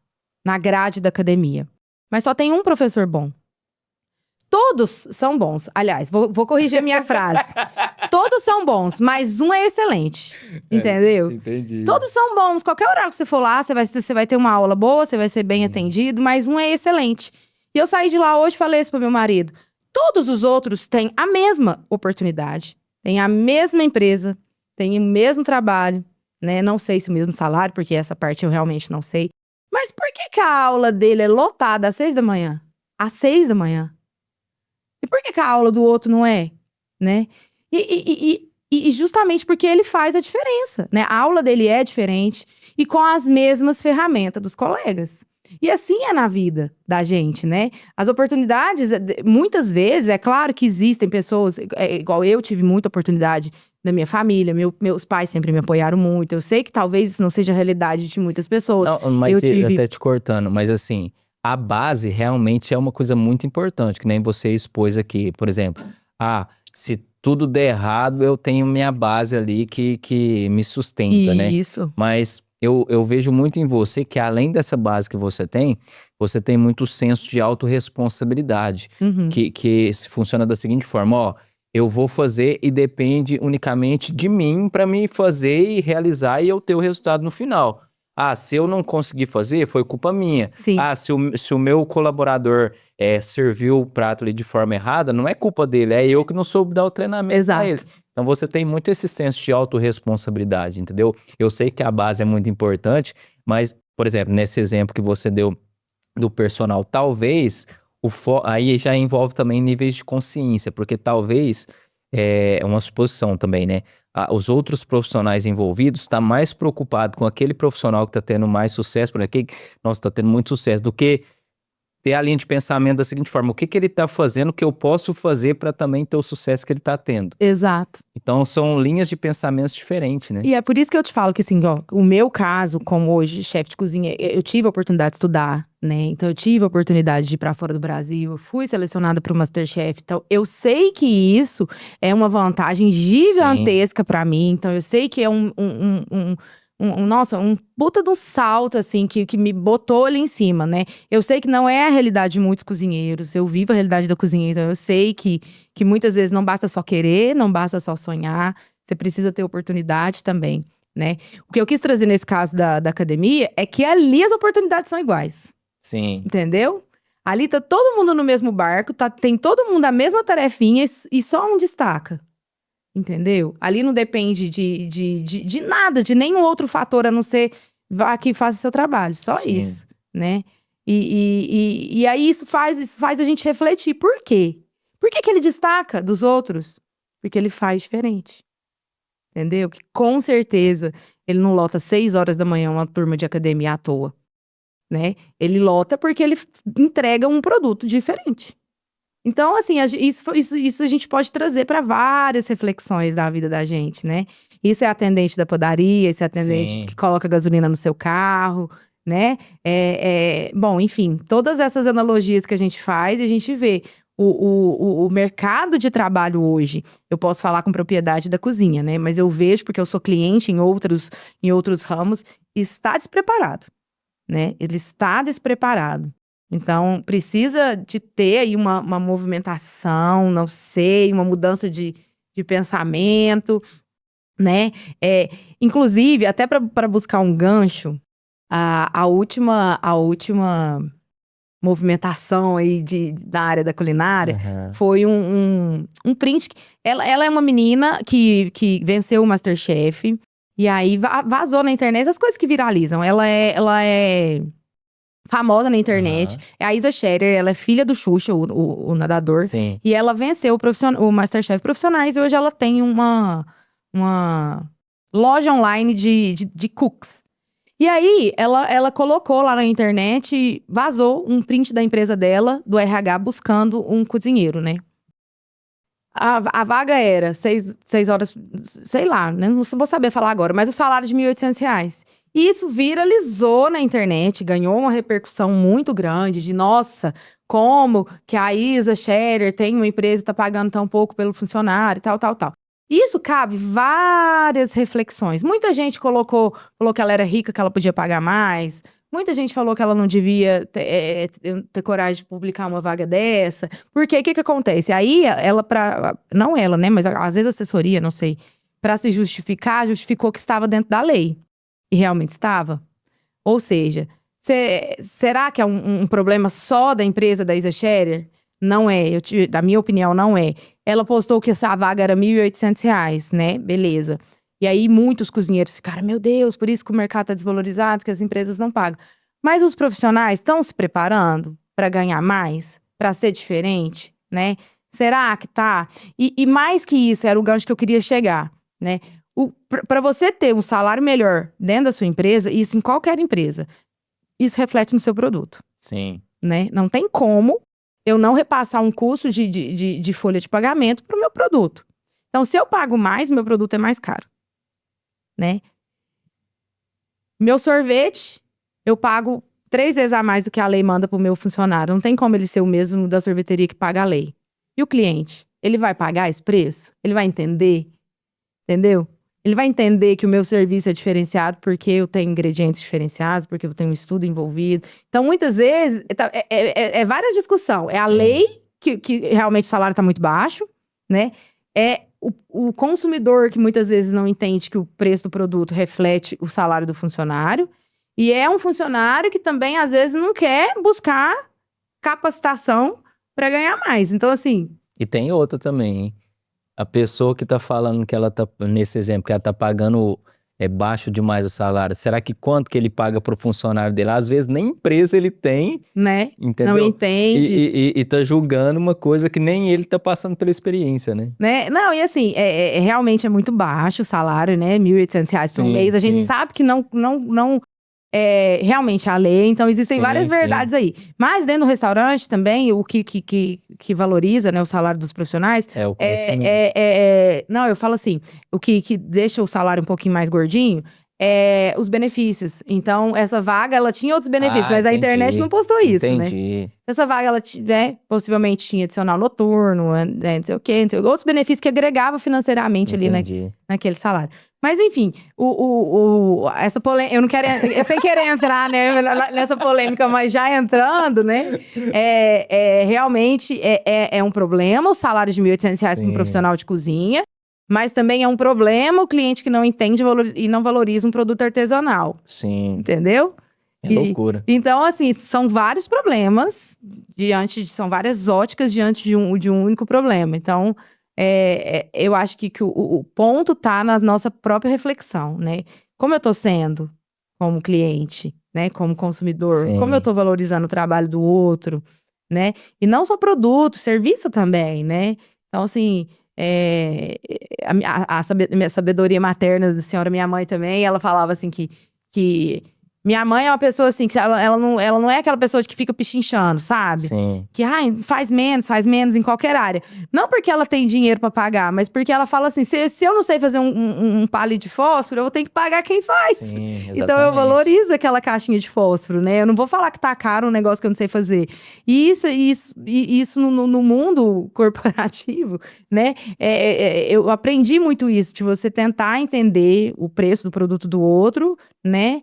grade da academia. Mas só tem um professor bom. Todos são bons. Aliás, vou corrigir a minha frase. Todos são bons, mas um é excelente. Entendeu? Entendi. Todos são bons. Qualquer horário que você for lá, você vai ter uma aula boa, você vai ser bem atendido, mas um é excelente. E eu saí de lá hoje e falei isso pro meu marido. Todos os outros têm a mesma oportunidade, têm a mesma empresa, têm o mesmo trabalho, né? Não sei se o mesmo salário, porque essa parte eu realmente não sei. Mas por que a aula dele é lotada às 6 da manhã? Às 6 da manhã. E por que a aula do outro não é, né? E justamente porque ele faz a diferença, né? A aula dele é diferente e com as mesmas ferramentas dos colegas. E assim é na vida da gente, né? As oportunidades, muitas vezes, é claro que existem pessoas, igual eu tive muita oportunidade da minha família, meus pais sempre me apoiaram muito. Eu sei que talvez isso não seja a realidade de muitas pessoas. Não, mas até te cortando, mas assim, a base realmente é uma coisa muito importante, que nem você expôs aqui. Por exemplo, se tudo der errado, eu tenho minha base ali que me sustenta, né? Isso. Mas eu vejo muito em você que além dessa base que você tem muito senso de autorresponsabilidade, que funciona da seguinte forma, eu vou fazer e depende unicamente de mim para me fazer e realizar e eu ter o resultado no final. Se eu não conseguir fazer, foi culpa minha. Sim. Se o meu colaborador serviu o prato ali de forma errada, não é culpa dele, é eu que não soube dar o treinamento pra ele. Então você tem muito esse senso de autorresponsabilidade, entendeu? Eu sei que a base é muito importante, mas, por exemplo, nesse exemplo que você deu do personal, talvez aí já envolve também níveis de consciência, porque talvez é uma suposição também, né? Os outros profissionais envolvidos estão mais preocupados com aquele profissional que está tendo mais sucesso, por exemplo, nossa, está tendo muito sucesso, do que ter a linha de pensamento da seguinte forma: o que ele está fazendo que eu posso fazer para também ter o sucesso que ele está tendo? Exato. Então são linhas de pensamentos diferentes, né? E é por isso que eu te falo que, assim, ó, o meu caso, como hoje chefe de cozinha, eu tive a oportunidade de estudar, né? Então eu tive a oportunidade de ir para fora do Brasil, eu fui selecionada para o MasterChef. Então eu sei que isso é uma vantagem gigantesca para mim. Então eu sei que é nossa, um puta de um salto, assim, que me botou ali em cima, né? Eu sei que não é a realidade de muitos cozinheiros, eu vivo a realidade da cozinha, então eu sei que muitas vezes não basta só querer, não basta só sonhar, você precisa ter oportunidade também, né? O que eu quis trazer nesse caso da academia é que ali as oportunidades são iguais. Sim. Entendeu? Ali tá todo mundo no mesmo barco, tem todo mundo a mesma tarefinha e só um destaca. Entendeu? Ali não depende de nada, de nenhum outro fator, a não ser vá aqui e faça seu trabalho. Só Sim. isso, né? E aí isso faz a gente refletir. Por quê? Por que ele destaca dos outros? Porque ele faz diferente. Entendeu? Que com certeza ele não lota 6 horas da manhã uma turma de academia à toa. Né? Ele lota porque ele entrega um produto diferente. Então, assim, isso a gente pode trazer para várias reflexões da vida da gente, né? Isso é atendente da padaria, isso é atendente Sim. que coloca gasolina no seu carro, né? Bom, enfim, todas essas analogias que a gente faz, a gente vê o mercado de trabalho hoje. Eu posso falar com propriedade da cozinha, né? Mas eu vejo, porque eu sou cliente em outros ramos, está despreparado, né? Ele está despreparado. Então, precisa de ter aí uma movimentação, não sei, uma mudança de pensamento, né? Inclusive, até para buscar um gancho, a última movimentação aí da área da culinária foi um print. Ela é uma menina que venceu o MasterChef, e aí vazou na internet as coisas que viralizam. Ela é famosa na internet. É a Isa Scherer, ela é filha do Xuxa, o nadador. Sim. E ela venceu o MasterChef Profissionais e hoje ela tem uma loja online de cooks. E aí, ela colocou lá na internet, vazou um print da empresa dela, do RH, buscando um cozinheiro, né? A vaga era 6 horas, sei lá, né? Não vou saber falar agora, mas o salário de R$1.800. E isso viralizou na internet, ganhou uma repercussão muito grande de, nossa, como que a Isa Scherer tem uma empresa e tá pagando tão pouco pelo funcionário, tal. Isso cabe várias reflexões. Muita gente falou que ela era rica, que ela podia pagar mais. Muita gente falou que ela não devia ter coragem de publicar uma vaga dessa. Porque o que acontece? Aí ela, não ela, né? Mas às vezes a assessoria, não sei. Para se justificar, justificou que estava dentro da lei. E realmente estava. Ou seja, será que é um problema só da empresa da Isa Scherer? Não é. Da minha opinião, não é. Ela postou que essa vaga era R$1.800, né? Beleza. E aí, muitos cozinheiros ficaram, meu Deus, por isso que o mercado está desvalorizado, que as empresas não pagam. Mas os profissionais estão se preparando para ganhar mais? Para ser diferente, né? Será que tá? E mais que isso, era o gancho que eu queria chegar, né? Para você ter um salário melhor dentro da sua empresa, isso em qualquer empresa, isso reflete no seu produto. Sim. Né? Não tem como eu não repassar um custo de folha de pagamento para o meu produto. Então, se eu pago mais, meu produto é mais caro. Né? Meu sorvete, eu pago 3 vezes a mais do que a lei manda pro meu funcionário. Não tem como ele ser o mesmo da sorveteria que paga a lei. E o cliente? Ele vai pagar esse preço? Ele vai entender? Entendeu? Ele vai entender que o meu serviço é diferenciado porque eu tenho ingredientes diferenciados, porque eu tenho um estudo envolvido. Então, muitas vezes, é várias discussões. É a lei, que realmente o salário está muito baixo, né? É o consumidor que muitas vezes não entende que o preço do produto reflete o salário do funcionário. E é um funcionário que também, às vezes, não quer buscar capacitação para ganhar mais. Então, assim... E tem outra também, hein? A pessoa que tá falando que ela tá, nesse exemplo, que ela tá pagando baixo demais o salário, será que quanto que ele paga pro funcionário dele? Às vezes nem empresa ele tem, né? Não entendeu? entende. E tá julgando uma coisa que nem ele tá passando pela experiência, né? Né? Não, e assim, realmente é muito baixo o salário, né? R$ 1.800 por Sim, mês. A gente sim. sabe que não é realmente a lei, então existem Sim, várias sim. verdades aí. Mas dentro do restaurante também, o que valoriza, né, o salário dos profissionais É o conhecimento. Não, eu falo assim, o que deixa o salário um pouquinho mais gordinho é os benefícios. Então, essa vaga, ela tinha outros benefícios, mas a internet não postou isso, né? Entendi. Essa vaga, ela possivelmente tinha adicional noturno, né, não sei o quê, não sei, outros benefícios que agregavam financeiramente ali Entendi. naquele salário. Mas, enfim, essa polêmica, eu não quero, sem querer entrar, né, nessa polêmica, mas já entrando, né, realmente é um problema o salário de R$ 1.800 para um Sim. profissional de cozinha, mas também é um problema o cliente que não entende e não valoriza um produto artesanal, Sim. entendeu? É loucura. Então, assim, são vários problemas são várias óticas diante de um único problema. Então, eu acho que o ponto tá na nossa própria reflexão, né? Como eu tô sendo como cliente, né? Como consumidor, Sim. como eu tô valorizando o trabalho do outro, né? E não só produto, serviço também, né? Então, assim, minha sabedoria materna da senhora, minha mãe também, ela falava assim que minha mãe é uma pessoa assim, que ela não é aquela pessoa que fica pichinchando, sabe? Sim. Que faz menos em qualquer área. Não porque ela tem dinheiro pra pagar, mas porque ela fala assim: se eu não sei fazer um palito de fósforo, eu vou ter que pagar quem faz. Sim, exatamente. Então eu valorizo aquela caixinha de fósforo, né? Eu não vou falar que tá caro um negócio que eu não sei fazer. E isso no mundo corporativo, né? Eu aprendi muito isso, de você tentar entender o preço do produto do outro, né?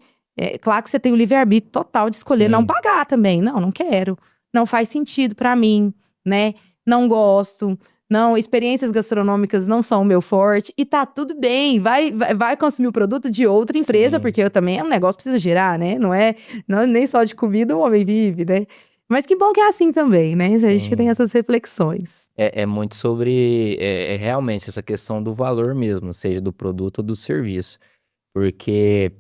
Claro que você tem o livre-arbítrio total de escolher Sim. não pagar também. Não quero. Não faz sentido pra mim, né? Não gosto. Não, experiências gastronômicas não são o meu forte. E tá tudo bem. Vai consumir o produto de outra empresa, Sim. porque também um negócio precisa girar, né? Não é nem só de comida o homem vive, né? Mas que bom que é assim também, né? A gente Sim. tem essas reflexões. É muito sobre realmente essa questão do valor mesmo, seja do produto ou do serviço. Porque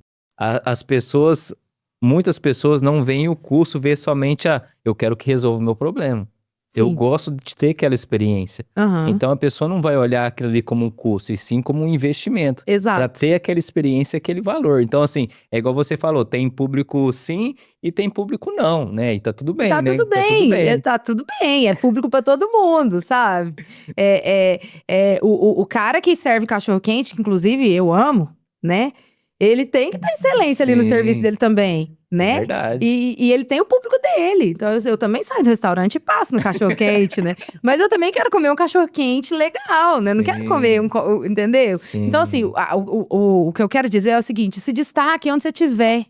muitas pessoas não veem o curso, vê somente eu quero que resolva o meu problema. Eu Sim. gosto de ter aquela experiência. Aham. Então a pessoa não vai olhar aquilo ali como um curso, e sim como um investimento. Para Exato. ter aquela experiência, aquele valor. Então, assim, é igual você falou, tem público sim e tem público não, né? E tá tudo bem, Tá né? tudo bem, tá tudo bem, é público pra todo mundo, sabe? O cara que serve cachorro-quente, que inclusive eu amo, né? Ele tem que dar excelência ali no Sim. serviço dele também, É né? verdade. E ele tem o público dele. Então eu também saio do restaurante e passo no cachorro-quente, né? Mas eu também quero comer um cachorro-quente legal, né? Não quero Sim. comer entendeu? Sim. Então, assim, o que eu quero dizer é o seguinte: se destaque onde você estiver.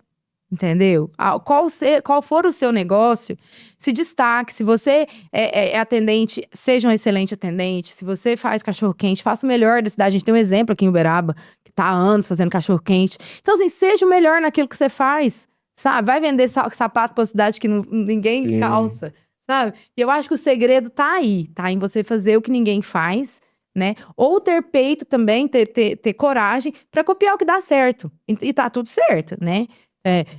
Entendeu? Qual for o seu negócio, se destaque. Se você é atendente, seja um excelente atendente. Se você faz cachorro-quente, faça o melhor da cidade. A gente tem um exemplo aqui em Uberaba, que tá há anos fazendo cachorro-quente. Então, assim, seja o melhor naquilo que você faz, sabe? Vai vender sapato pra cidade que ninguém Sim. calça, sabe? E eu acho que o segredo tá aí, tá? Em você fazer o que ninguém faz, né? Ou ter peito também, ter coragem pra copiar o que dá certo. E tá tudo certo, né?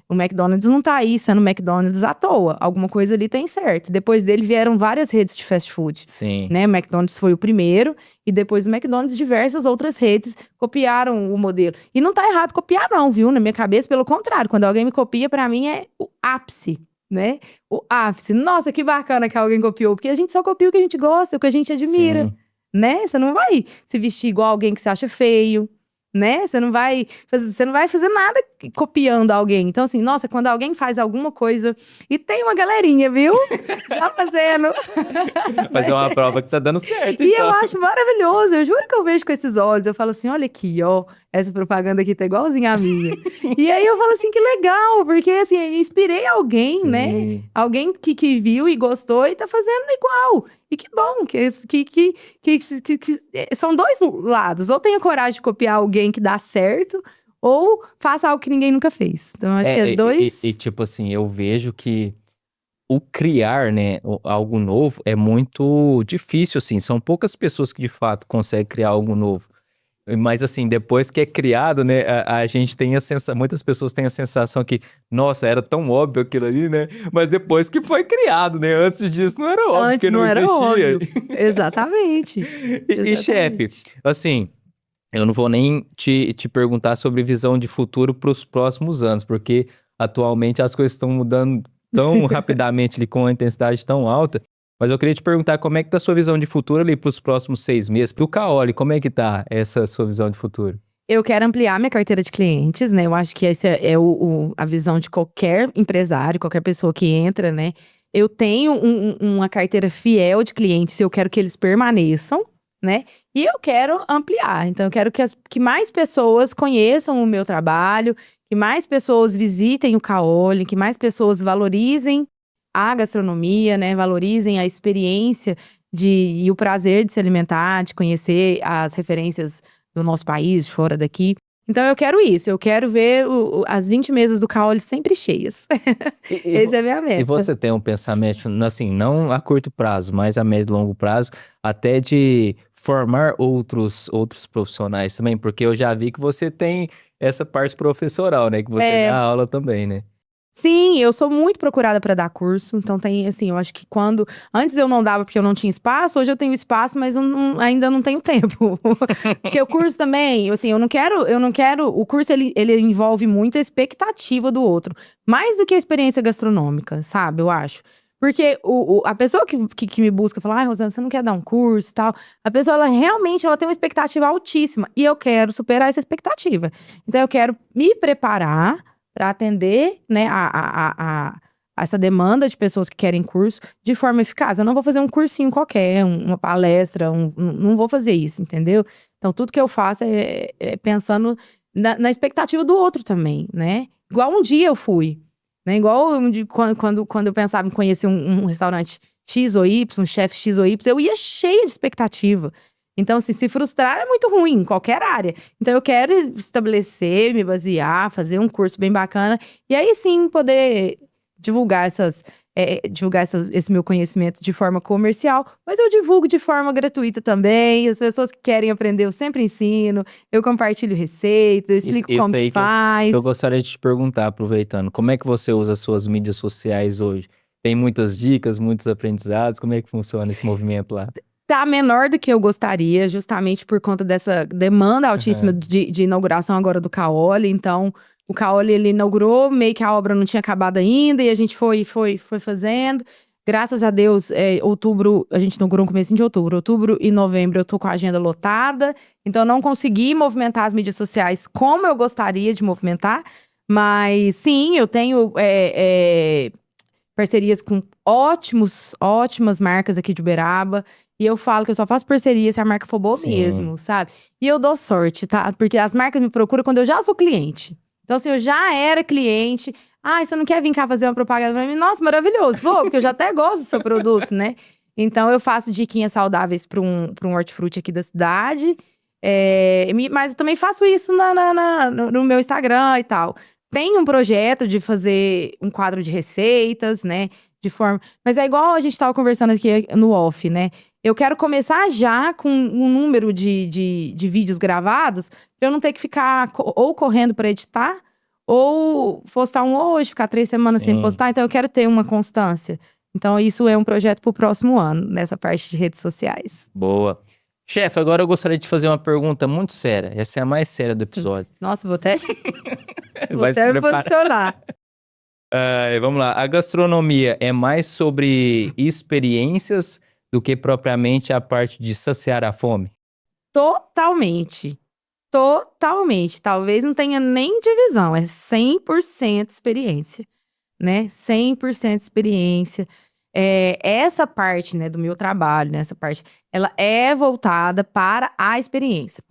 O McDonald's não tá aí sendo McDonald's à toa. Alguma coisa ali tem certo. Depois dele vieram várias redes de fast food. Sim. Né? O McDonald's foi o primeiro. E depois do McDonald's, diversas outras redes copiaram o modelo. E não tá errado copiar não, viu? Na minha cabeça, pelo contrário. Quando alguém me copia, pra mim é o ápice, né? O ápice. Nossa, que bacana que alguém copiou. Porque a gente só copia o que a gente gosta, o que a gente admira. Sim. Né? Você não vai se vestir igual alguém que você acha feio. Né? Você não vai fazer nada copiando alguém. Então, assim, nossa, quando alguém faz alguma coisa... E tem uma galerinha, viu? Já fazendo. Fazer uma prova que tá dando certo, E então. eu acho maravilhoso. Eu juro que eu vejo com esses olhos. Eu falo assim, olha aqui, ó. Essa propaganda aqui tá igualzinha a minha. E aí eu falo assim, que legal. Porque, assim, eu inspirei alguém, né? Sim. Alguém que viu e gostou e tá fazendo igual. E que bom, que são dois lados. Ou tenha coragem de copiar alguém que dá certo, ou faça algo que ninguém nunca fez. Então, acho que é dois... E tipo assim, eu vejo que o criar, né, algo novo é muito difícil, assim. São poucas pessoas que de fato conseguem criar algo novo. Mas assim, depois que é criado, né, a gente tem a sensação, muitas pessoas têm a sensação que, nossa, era tão óbvio aquilo ali, né? Mas depois que foi criado, né? Antes disso não era óbvio, Antes porque não não era existia. óbvio. Exatamente. E chefe, Exatamente. assim, eu não vou nem te perguntar sobre visão de futuro para os próximos anos, porque atualmente as coisas estão mudando tão rapidamente ali, com uma intensidade tão alta. Mas eu queria te perguntar como é que tá a sua visão de futuro ali para os próximos 6 meses. Pro Caoli, como é que tá essa sua visão de futuro? Eu quero ampliar minha carteira de clientes, né? Eu acho que essa é a visão de qualquer empresário, qualquer pessoa que entra, né? Eu tenho uma carteira fiel de clientes, eu quero que eles permaneçam, né? E eu quero ampliar. Então, eu quero que mais pessoas conheçam o meu trabalho, que mais pessoas visitem o Caoli, que mais pessoas valorizem a gastronomia, né? Valorizem a experiência e o prazer de se alimentar, de conhecer as referências do nosso país, de fora daqui. Então eu quero isso, eu quero ver as 20 mesas do Caoli sempre cheias. Essa é a minha E meta. você tem um pensamento, assim, não a curto prazo, mas a médio e longo prazo, até de formar outros profissionais também? Porque eu já vi que você tem essa parte professoral, né? Que você dá É, aula também, né? sim, eu sou muito procurada para dar curso, então tem assim, eu acho que antes eu não dava porque eu não tinha espaço, hoje eu tenho espaço, mas ainda não tenho tempo. Porque o curso também, assim, eu não quero, o curso ele envolve muito a expectativa do outro, mais do que a experiência gastronômica, sabe? Eu acho. Porque a pessoa que me busca, fala, ai, Rosana, você não quer dar um curso e tal, a pessoa, ela realmente ela tem uma expectativa altíssima, e eu quero superar essa expectativa. Então eu quero me preparar para atender, né, a essa demanda de pessoas que querem curso de forma eficaz. Eu não vou fazer um cursinho qualquer, uma palestra, não vou fazer isso, entendeu? Então, tudo que eu faço é pensando na expectativa do outro também, né? Igual um dia eu fui, né? Igual quando eu pensava em conhecer um restaurante X ou Y, um chefe X ou Y, eu ia cheia de expectativa. Então, assim, se frustrar é muito ruim, em qualquer área. Então, eu quero estabelecer, me basear, fazer um curso bem bacana. E aí, sim, poder divulgar esse meu conhecimento de forma comercial. Mas eu divulgo de forma gratuita também. As pessoas que querem aprender, eu sempre ensino. Eu compartilho receitas, eu Isso, explico isso como que aí que eu faz. gostaria de te perguntar, aproveitando. Como é que você usa as suas mídias sociais hoje? Tem muitas dicas, muitos aprendizados? Como é que funciona esse movimento lá? Tá menor do que eu gostaria, justamente por conta dessa demanda altíssima Aham. de inauguração agora do Caoli. Então, o Caoli, ele inaugurou, meio que a obra não tinha acabado ainda, e a gente foi fazendo. Graças a Deus, outubro, a gente inaugurou no começo de outubro. Outubro e novembro eu tô com a agenda lotada. Então, eu não consegui movimentar as mídias sociais como eu gostaria de movimentar. Mas, sim, eu tenho parcerias com ótimas marcas aqui de Uberaba. E eu falo que eu só faço parceria se a marca for boa Sim. mesmo, sabe? E eu dou sorte, tá? Porque as marcas me procuram quando eu já sou cliente. Então, assim, eu já era cliente. Ah, você não quer vir cá fazer uma propaganda pra mim? Nossa, maravilhoso. Vou, porque eu já até gosto do seu produto, né? Então, eu faço diquinhas saudáveis pra um hortifruti aqui da cidade. Mas eu também faço isso no meu Instagram e tal. Tem um projeto de fazer um quadro de receitas, né? De forma. Mas é igual a gente tava conversando aqui no off, né? Eu quero começar já com um número de vídeos gravados, pra eu não ter que ficar ou correndo para editar, ou postar um hoje, ficar 3 semanas sem Sim, postar. Então, eu quero ter uma constância. Então, isso é um projeto pro próximo ano, nessa parte de redes sociais. boa. Chefe, agora eu gostaria de fazer uma pergunta muito séria. Essa é a mais séria do episódio. Nossa, vou até, vou Vai se até me preparar. posicionar. Vamos lá. A gastronomia é mais sobre experiências do que propriamente a parte de saciar a fome? Totalmente. Totalmente. Talvez não tenha nem divisão, é 100% experiência, né? 100% experiência. Essa parte, né, do meu trabalho, né, essa parte, ela é voltada para a experiência,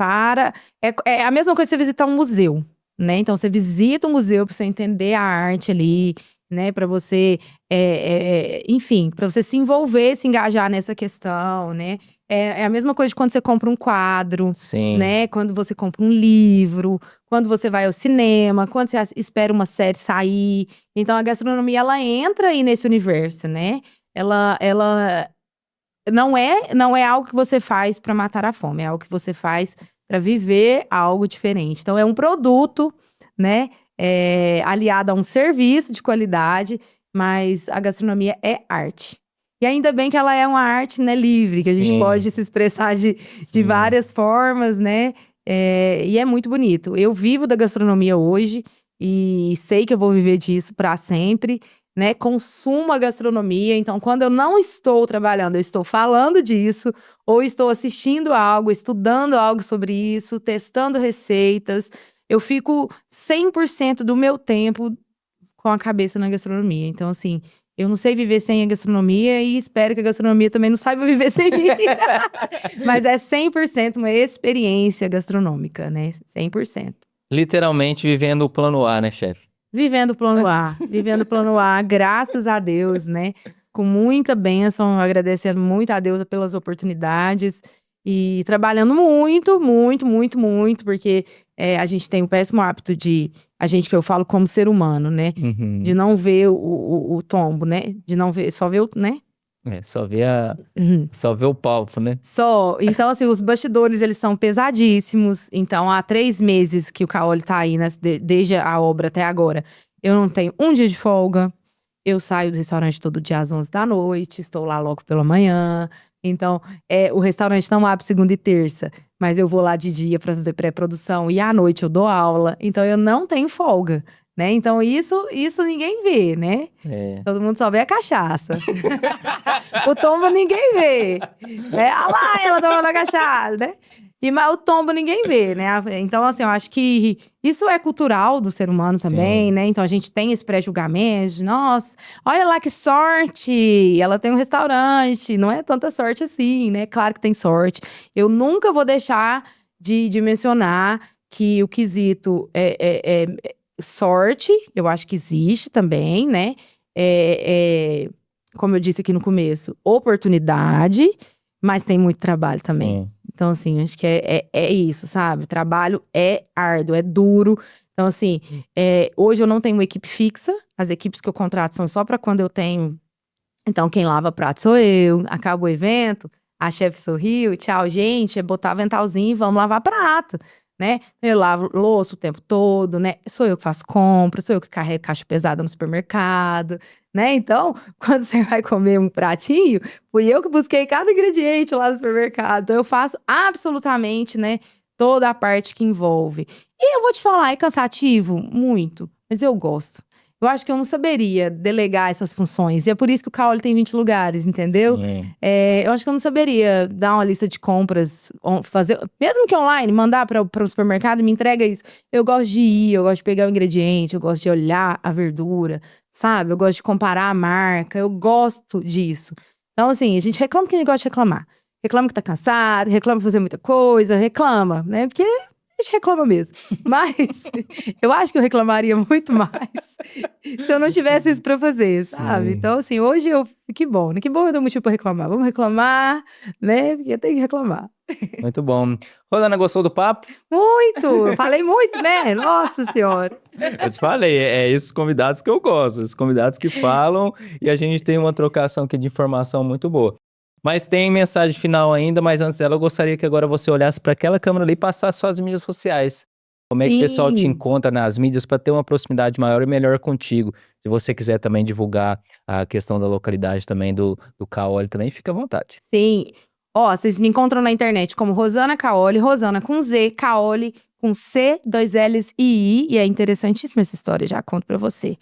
é a mesma coisa que você visitar um museu, né? Então você visita um museu para você entender a arte ali, né, para você, enfim, para você se envolver, se engajar nessa questão, né? É a mesma coisa de quando você compra um quadro, Sim. né? Quando você compra um livro, quando você vai ao cinema, quando você espera uma série sair. Então, a gastronomia, ela entra aí nesse universo, né? Ela não é algo que você faz para matar a fome, é algo que você faz para viver algo diferente. Então, é um produto, né? Aliado a um serviço de qualidade, mas a gastronomia é arte. E ainda bem que ela é uma arte, né, livre, que a gente Sim. pode se expressar de várias formas, né? E é muito bonito. Eu vivo da gastronomia hoje e sei que eu vou viver disso para sempre, né? Consumo a gastronomia. Então, quando eu não estou trabalhando, eu estou falando disso, ou estou assistindo algo, estudando algo sobre isso, testando receitas. Eu fico 100% do meu tempo com a cabeça na gastronomia. Então, assim, eu não sei viver sem a gastronomia e espero que a gastronomia também não saiba viver sem mim. Mas é 100% uma experiência gastronômica, né? 100%. Literalmente vivendo o plano A, né, chefe? Vivendo o plano A. Vivendo o plano A, graças a Deus, né? Com muita bênção, agradecendo muito a Deus pelas oportunidades. E trabalhando muito, muito, muito, muito, porque a gente tem o péssimo hábito a gente que eu falo como ser humano, né? Uhum. De não ver o tombo, né? De não ver, só ver o, né? Só vê o palco, né? Só. Então, assim, os bastidores, eles são pesadíssimos. Então, há 3 meses que o Kaoli tá aí, né, desde a obra até agora. Eu não tenho um dia de folga. Eu saio do restaurante todo dia às 11 da noite. Estou lá logo pela manhã. Então, o restaurante não abre segunda e terça. Mas eu vou lá de dia para fazer pré-produção. E à noite eu dou aula. Então, eu não tenho folga, né? Então, isso ninguém vê, né? Todo mundo só vê a cachaça. O tombo ninguém vê. Ah lá, ela tomando a cachaça, né? Mas o tombo ninguém vê, né? Então, assim, eu acho que isso é cultural do ser humano também, Sim. né? Então, a gente tem esse pré-julgamento de, nossa, olha lá que sorte! Ela tem um restaurante. Não é tanta sorte assim, né? Claro que tem sorte. Eu nunca vou deixar de mencionar que o quesito é sorte. Eu acho que existe também, né? Como eu disse aqui no começo, oportunidade, mas tem muito trabalho também. Sim. Então, assim, acho que é isso, sabe? O trabalho é árduo, é duro. Então, assim, hoje eu não tenho uma equipe fixa. As equipes que eu contrato são só para quando eu tenho. Então, quem lava prato sou eu. Acaba o evento, a chefe sorriu, tchau, gente. É botar aventalzinho e vamos lavar prato, né? Eu lavo louça o tempo todo, né? Sou eu que faço compra, sou eu que carrego caixa pesada no supermercado, né? Então, quando você vai comer um pratinho, fui eu que busquei cada ingrediente lá no supermercado. Então, eu faço absolutamente, né, toda a parte que envolve. E eu vou te falar, é cansativo? Muito. Mas eu gosto. Eu acho que eu não saberia delegar essas funções. E é por isso que o Kaoli tem 20 lugares, entendeu? Sim. Eu acho que eu não saberia dar uma lista de compras, fazer, mesmo que online, mandar para o supermercado e me entrega isso. Eu gosto de ir, eu gosto de pegar o ingrediente, eu gosto de olhar a verdura, sabe? Eu gosto de comparar a marca, eu gosto disso. Então, assim, a gente reclama que a gente gosta de reclamar. Reclama que tá cansado, reclama de fazer muita coisa, reclama, né? Porque a gente reclama mesmo. Mas eu acho que eu reclamaria muito mais se eu não tivesse isso pra fazer, sabe? Sim. Então, assim, hoje que bom, né? Que bom eu tenho motivo pra reclamar. Vamos reclamar, né? Porque tem que reclamar. Muito bom. Rolana, gostou do papo? Muito! Eu falei muito, né? Nossa Senhora. Eu te falei, esses convidados que eu gosto. Esses convidados que falam e a gente tem uma trocação aqui de informação muito boa. Mas tem mensagem final ainda, mas antes dela, eu gostaria que agora você olhasse para aquela câmera ali e passasse suas mídias sociais. Como é que o pessoal te Sim. encontra nas mídias para ter uma proximidade maior e melhor contigo? Se você quiser também divulgar a questão da localidade também do Kaoli também, fica à vontade. Sim. Ó, vocês me encontram na internet como Rosana Kaoli, Rosana com Z, Kaoli com C, 2 L's e I. E é interessantíssima essa história, já conto pra você.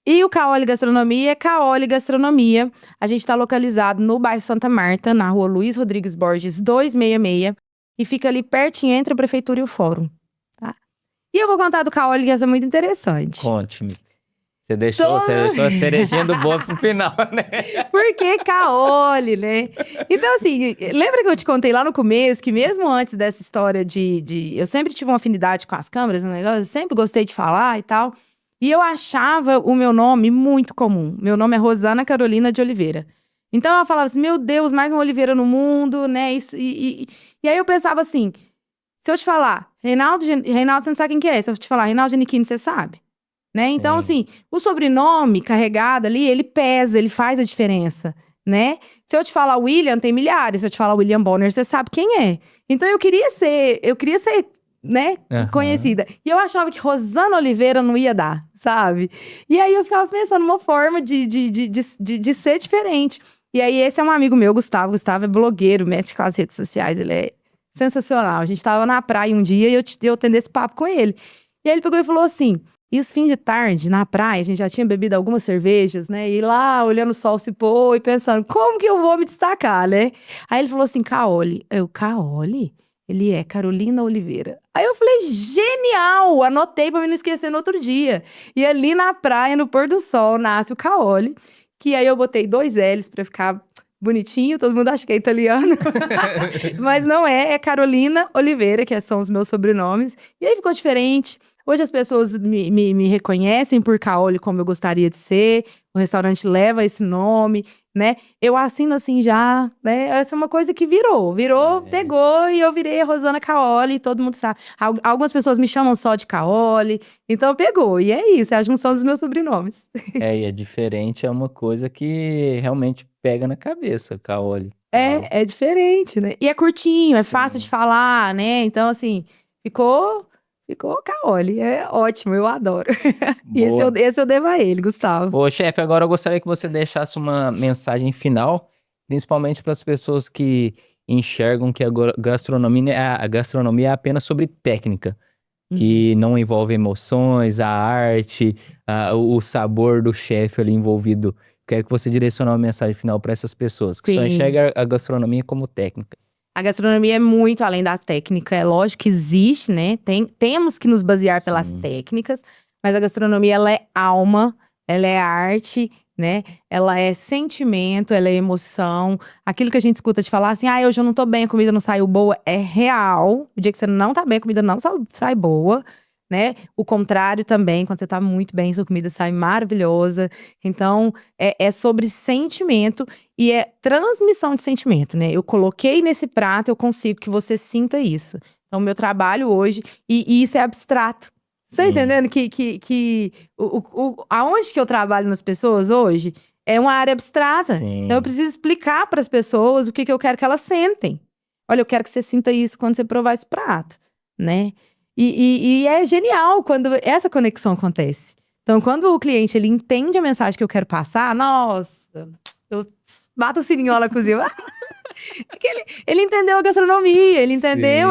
E o Kaoli Gastronomia é Kaoli Gastronomia. A gente tá localizado no bairro Santa Marta, na rua Luiz Rodrigues Borges 266. E fica ali pertinho entre a prefeitura e o fórum, tá? E eu vou contar do Kaoli, que essa é muito interessante. Conte-me. Você deixou a cerejinha do bolo pro final, né? Porque Kaoli, né? Então, assim, lembra que eu te contei lá no começo que mesmo antes dessa história eu sempre tive uma afinidade com as câmeras, um negócio, eu sempre gostei de falar e tal. E eu achava o meu nome muito comum. Meu nome é Rosana Carolina de Oliveira. Então eu falava assim, meu Deus, mais uma oliveira no mundo, né? E aí eu pensava assim, se eu te falar, Reinaldo, você não sabe quem que é? Se eu te falar Reinaldo Giannichini, você sabe? Né? Então, assim, o sobrenome carregado ali, ele pesa, ele faz a diferença, né? Se eu te falar William, tem milhares. Se eu te falar William Bonner, você sabe quem é. Então, eu queria ser, né, conhecida. E eu achava que Rosana Oliveira não ia dar, sabe? E aí, eu ficava pensando numa forma de ser diferente. E aí, esse é um amigo meu, Gustavo. Gustavo é blogueiro, mexe com as redes sociais, ele é sensacional. A gente tava na praia um dia e eu tendo esse papo com ele. E aí, ele pegou e falou assim... E os fins de tarde, na praia, a gente já tinha bebido algumas cervejas, né? E lá, olhando o sol se pôr e pensando, como que eu vou me destacar, né? Aí ele falou assim, Caoli. Eu, Caoli? Ele é Carolina Oliveira. Aí eu falei, genial! Anotei pra mim não esquecer no outro dia. E ali na praia, no pôr do sol, nasce o Caoli. Que aí eu botei 2 L's pra ficar bonitinho. Todo mundo acha que é italiano. Mas não é, é Carolina Oliveira, que são os meus sobrenomes. E aí ficou diferente. Hoje as pessoas me reconhecem por Caoli como eu gostaria de ser. O restaurante leva esse nome, né? Eu assino assim já, né? Essa é uma coisa que virou, pegou e eu virei a Rosana Caoli, todo mundo sabe. Algumas pessoas me chamam só de Caoli, então pegou. E é isso, é a junção dos meus sobrenomes. E é diferente, é uma coisa que realmente pega na cabeça, Caoli. É diferente, né? E é curtinho, é fácil de falar, né? Então, assim, ficou Caoli, é ótimo, eu adoro. E esse eu devo a ele, Gustavo. Ô, chefe, agora eu gostaria que você deixasse uma mensagem final, principalmente para as pessoas que enxergam que a gastronomia é apenas sobre técnica, que não envolve emoções, a arte, o sabor do chefe ali envolvido. Quero que você direcione uma mensagem final para essas pessoas que só enxergam a gastronomia como técnica. A gastronomia é muito além das técnicas. É lógico que existe, né? Temos que nos basear pelas técnicas. Mas a gastronomia, ela é alma, ela é arte, né? Ela é sentimento, ela é emoção. Aquilo que a gente escuta de falar assim, hoje eu não tô bem, a comida não saiu boa. É real. O dia que você não tá bem, a comida não sai boa. Né? O contrário também, quando você tá muito bem, sua comida sai maravilhosa. Então, é sobre sentimento e é transmissão de sentimento, né? Eu coloquei nesse prato, eu consigo que você sinta isso. Então, meu trabalho hoje, e isso é abstrato. Você tá entendendo aonde que eu trabalho nas pessoas hoje é uma área abstrata. Então, eu preciso explicar para as pessoas o que eu quero que elas sentem. Olha, eu quero que você sinta isso quando você provar esse prato, né? E é genial quando essa conexão acontece. Então, quando o cliente ele entende a mensagem que eu quero passar, nossa, eu bato o sininho lá na cozinha. É ele entendeu a gastronomia, ele entendeu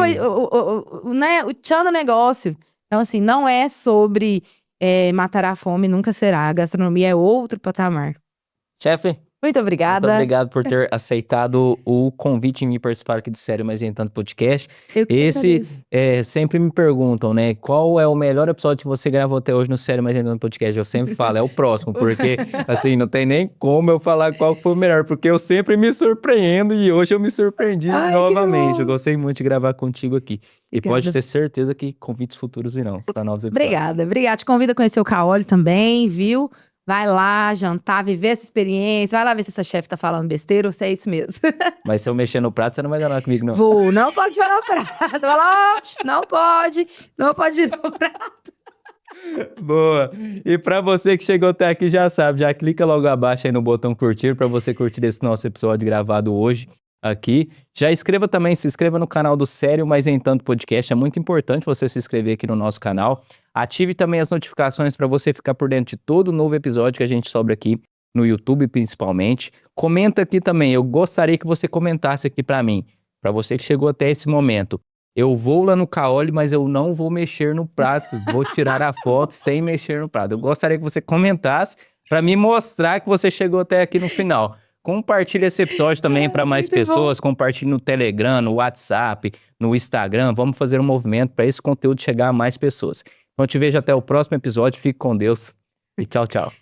né, o tchan do negócio. Então, assim, não é sobre matar a fome, nunca será. A gastronomia é outro patamar. Chefe, muito obrigada. Muito obrigado por ter aceitado o convite em me participar aqui do Sério Mais Em Tanto podcast. Sempre me perguntam, né, qual é o melhor episódio que você gravou até hoje no Sério Mais Em Tanto podcast? Eu sempre falo, é o próximo, porque, assim, não tem nem como eu falar qual foi o melhor, porque eu sempre me surpreendo e hoje eu me surpreendi novamente. Eu gostei muito de gravar contigo aqui. E pode ter certeza que convites futuros virão para novos episódios. Obrigada. Te convido a conhecer o Caoli também, viu? Vai lá jantar, viver essa experiência. Vai lá ver se essa chefe tá falando besteira ou se é isso mesmo. Mas se eu mexer no prato, você não vai dar nada comigo, não. Não pode jogar no prato. Vai lá, não pode ir no prato. Boa. E pra você que chegou até aqui, já sabe, já clica logo abaixo aí no botão curtir pra você curtir esse nosso episódio gravado hoje aqui. Já se inscreva no canal do Sério Mais Em Tanto podcast. É muito importante você se inscrever aqui no nosso canal. Ative também as notificações para você ficar por dentro de todo novo episódio que a gente sobe aqui no YouTube, principalmente. Comenta aqui também. Eu gostaria que você comentasse aqui para mim, para você que chegou até esse momento. Eu vou lá no Caoli, mas eu não vou mexer no prato. Vou tirar a foto sem mexer no prato. Eu gostaria que você comentasse para me mostrar que você chegou até aqui no final. Compartilhe esse episódio também para mais pessoas. Compartilhe no Telegram, no WhatsApp, no Instagram. Vamos fazer um movimento para esse conteúdo chegar a mais pessoas. Então, te vejo até o próximo episódio. Fique com Deus e tchau, tchau.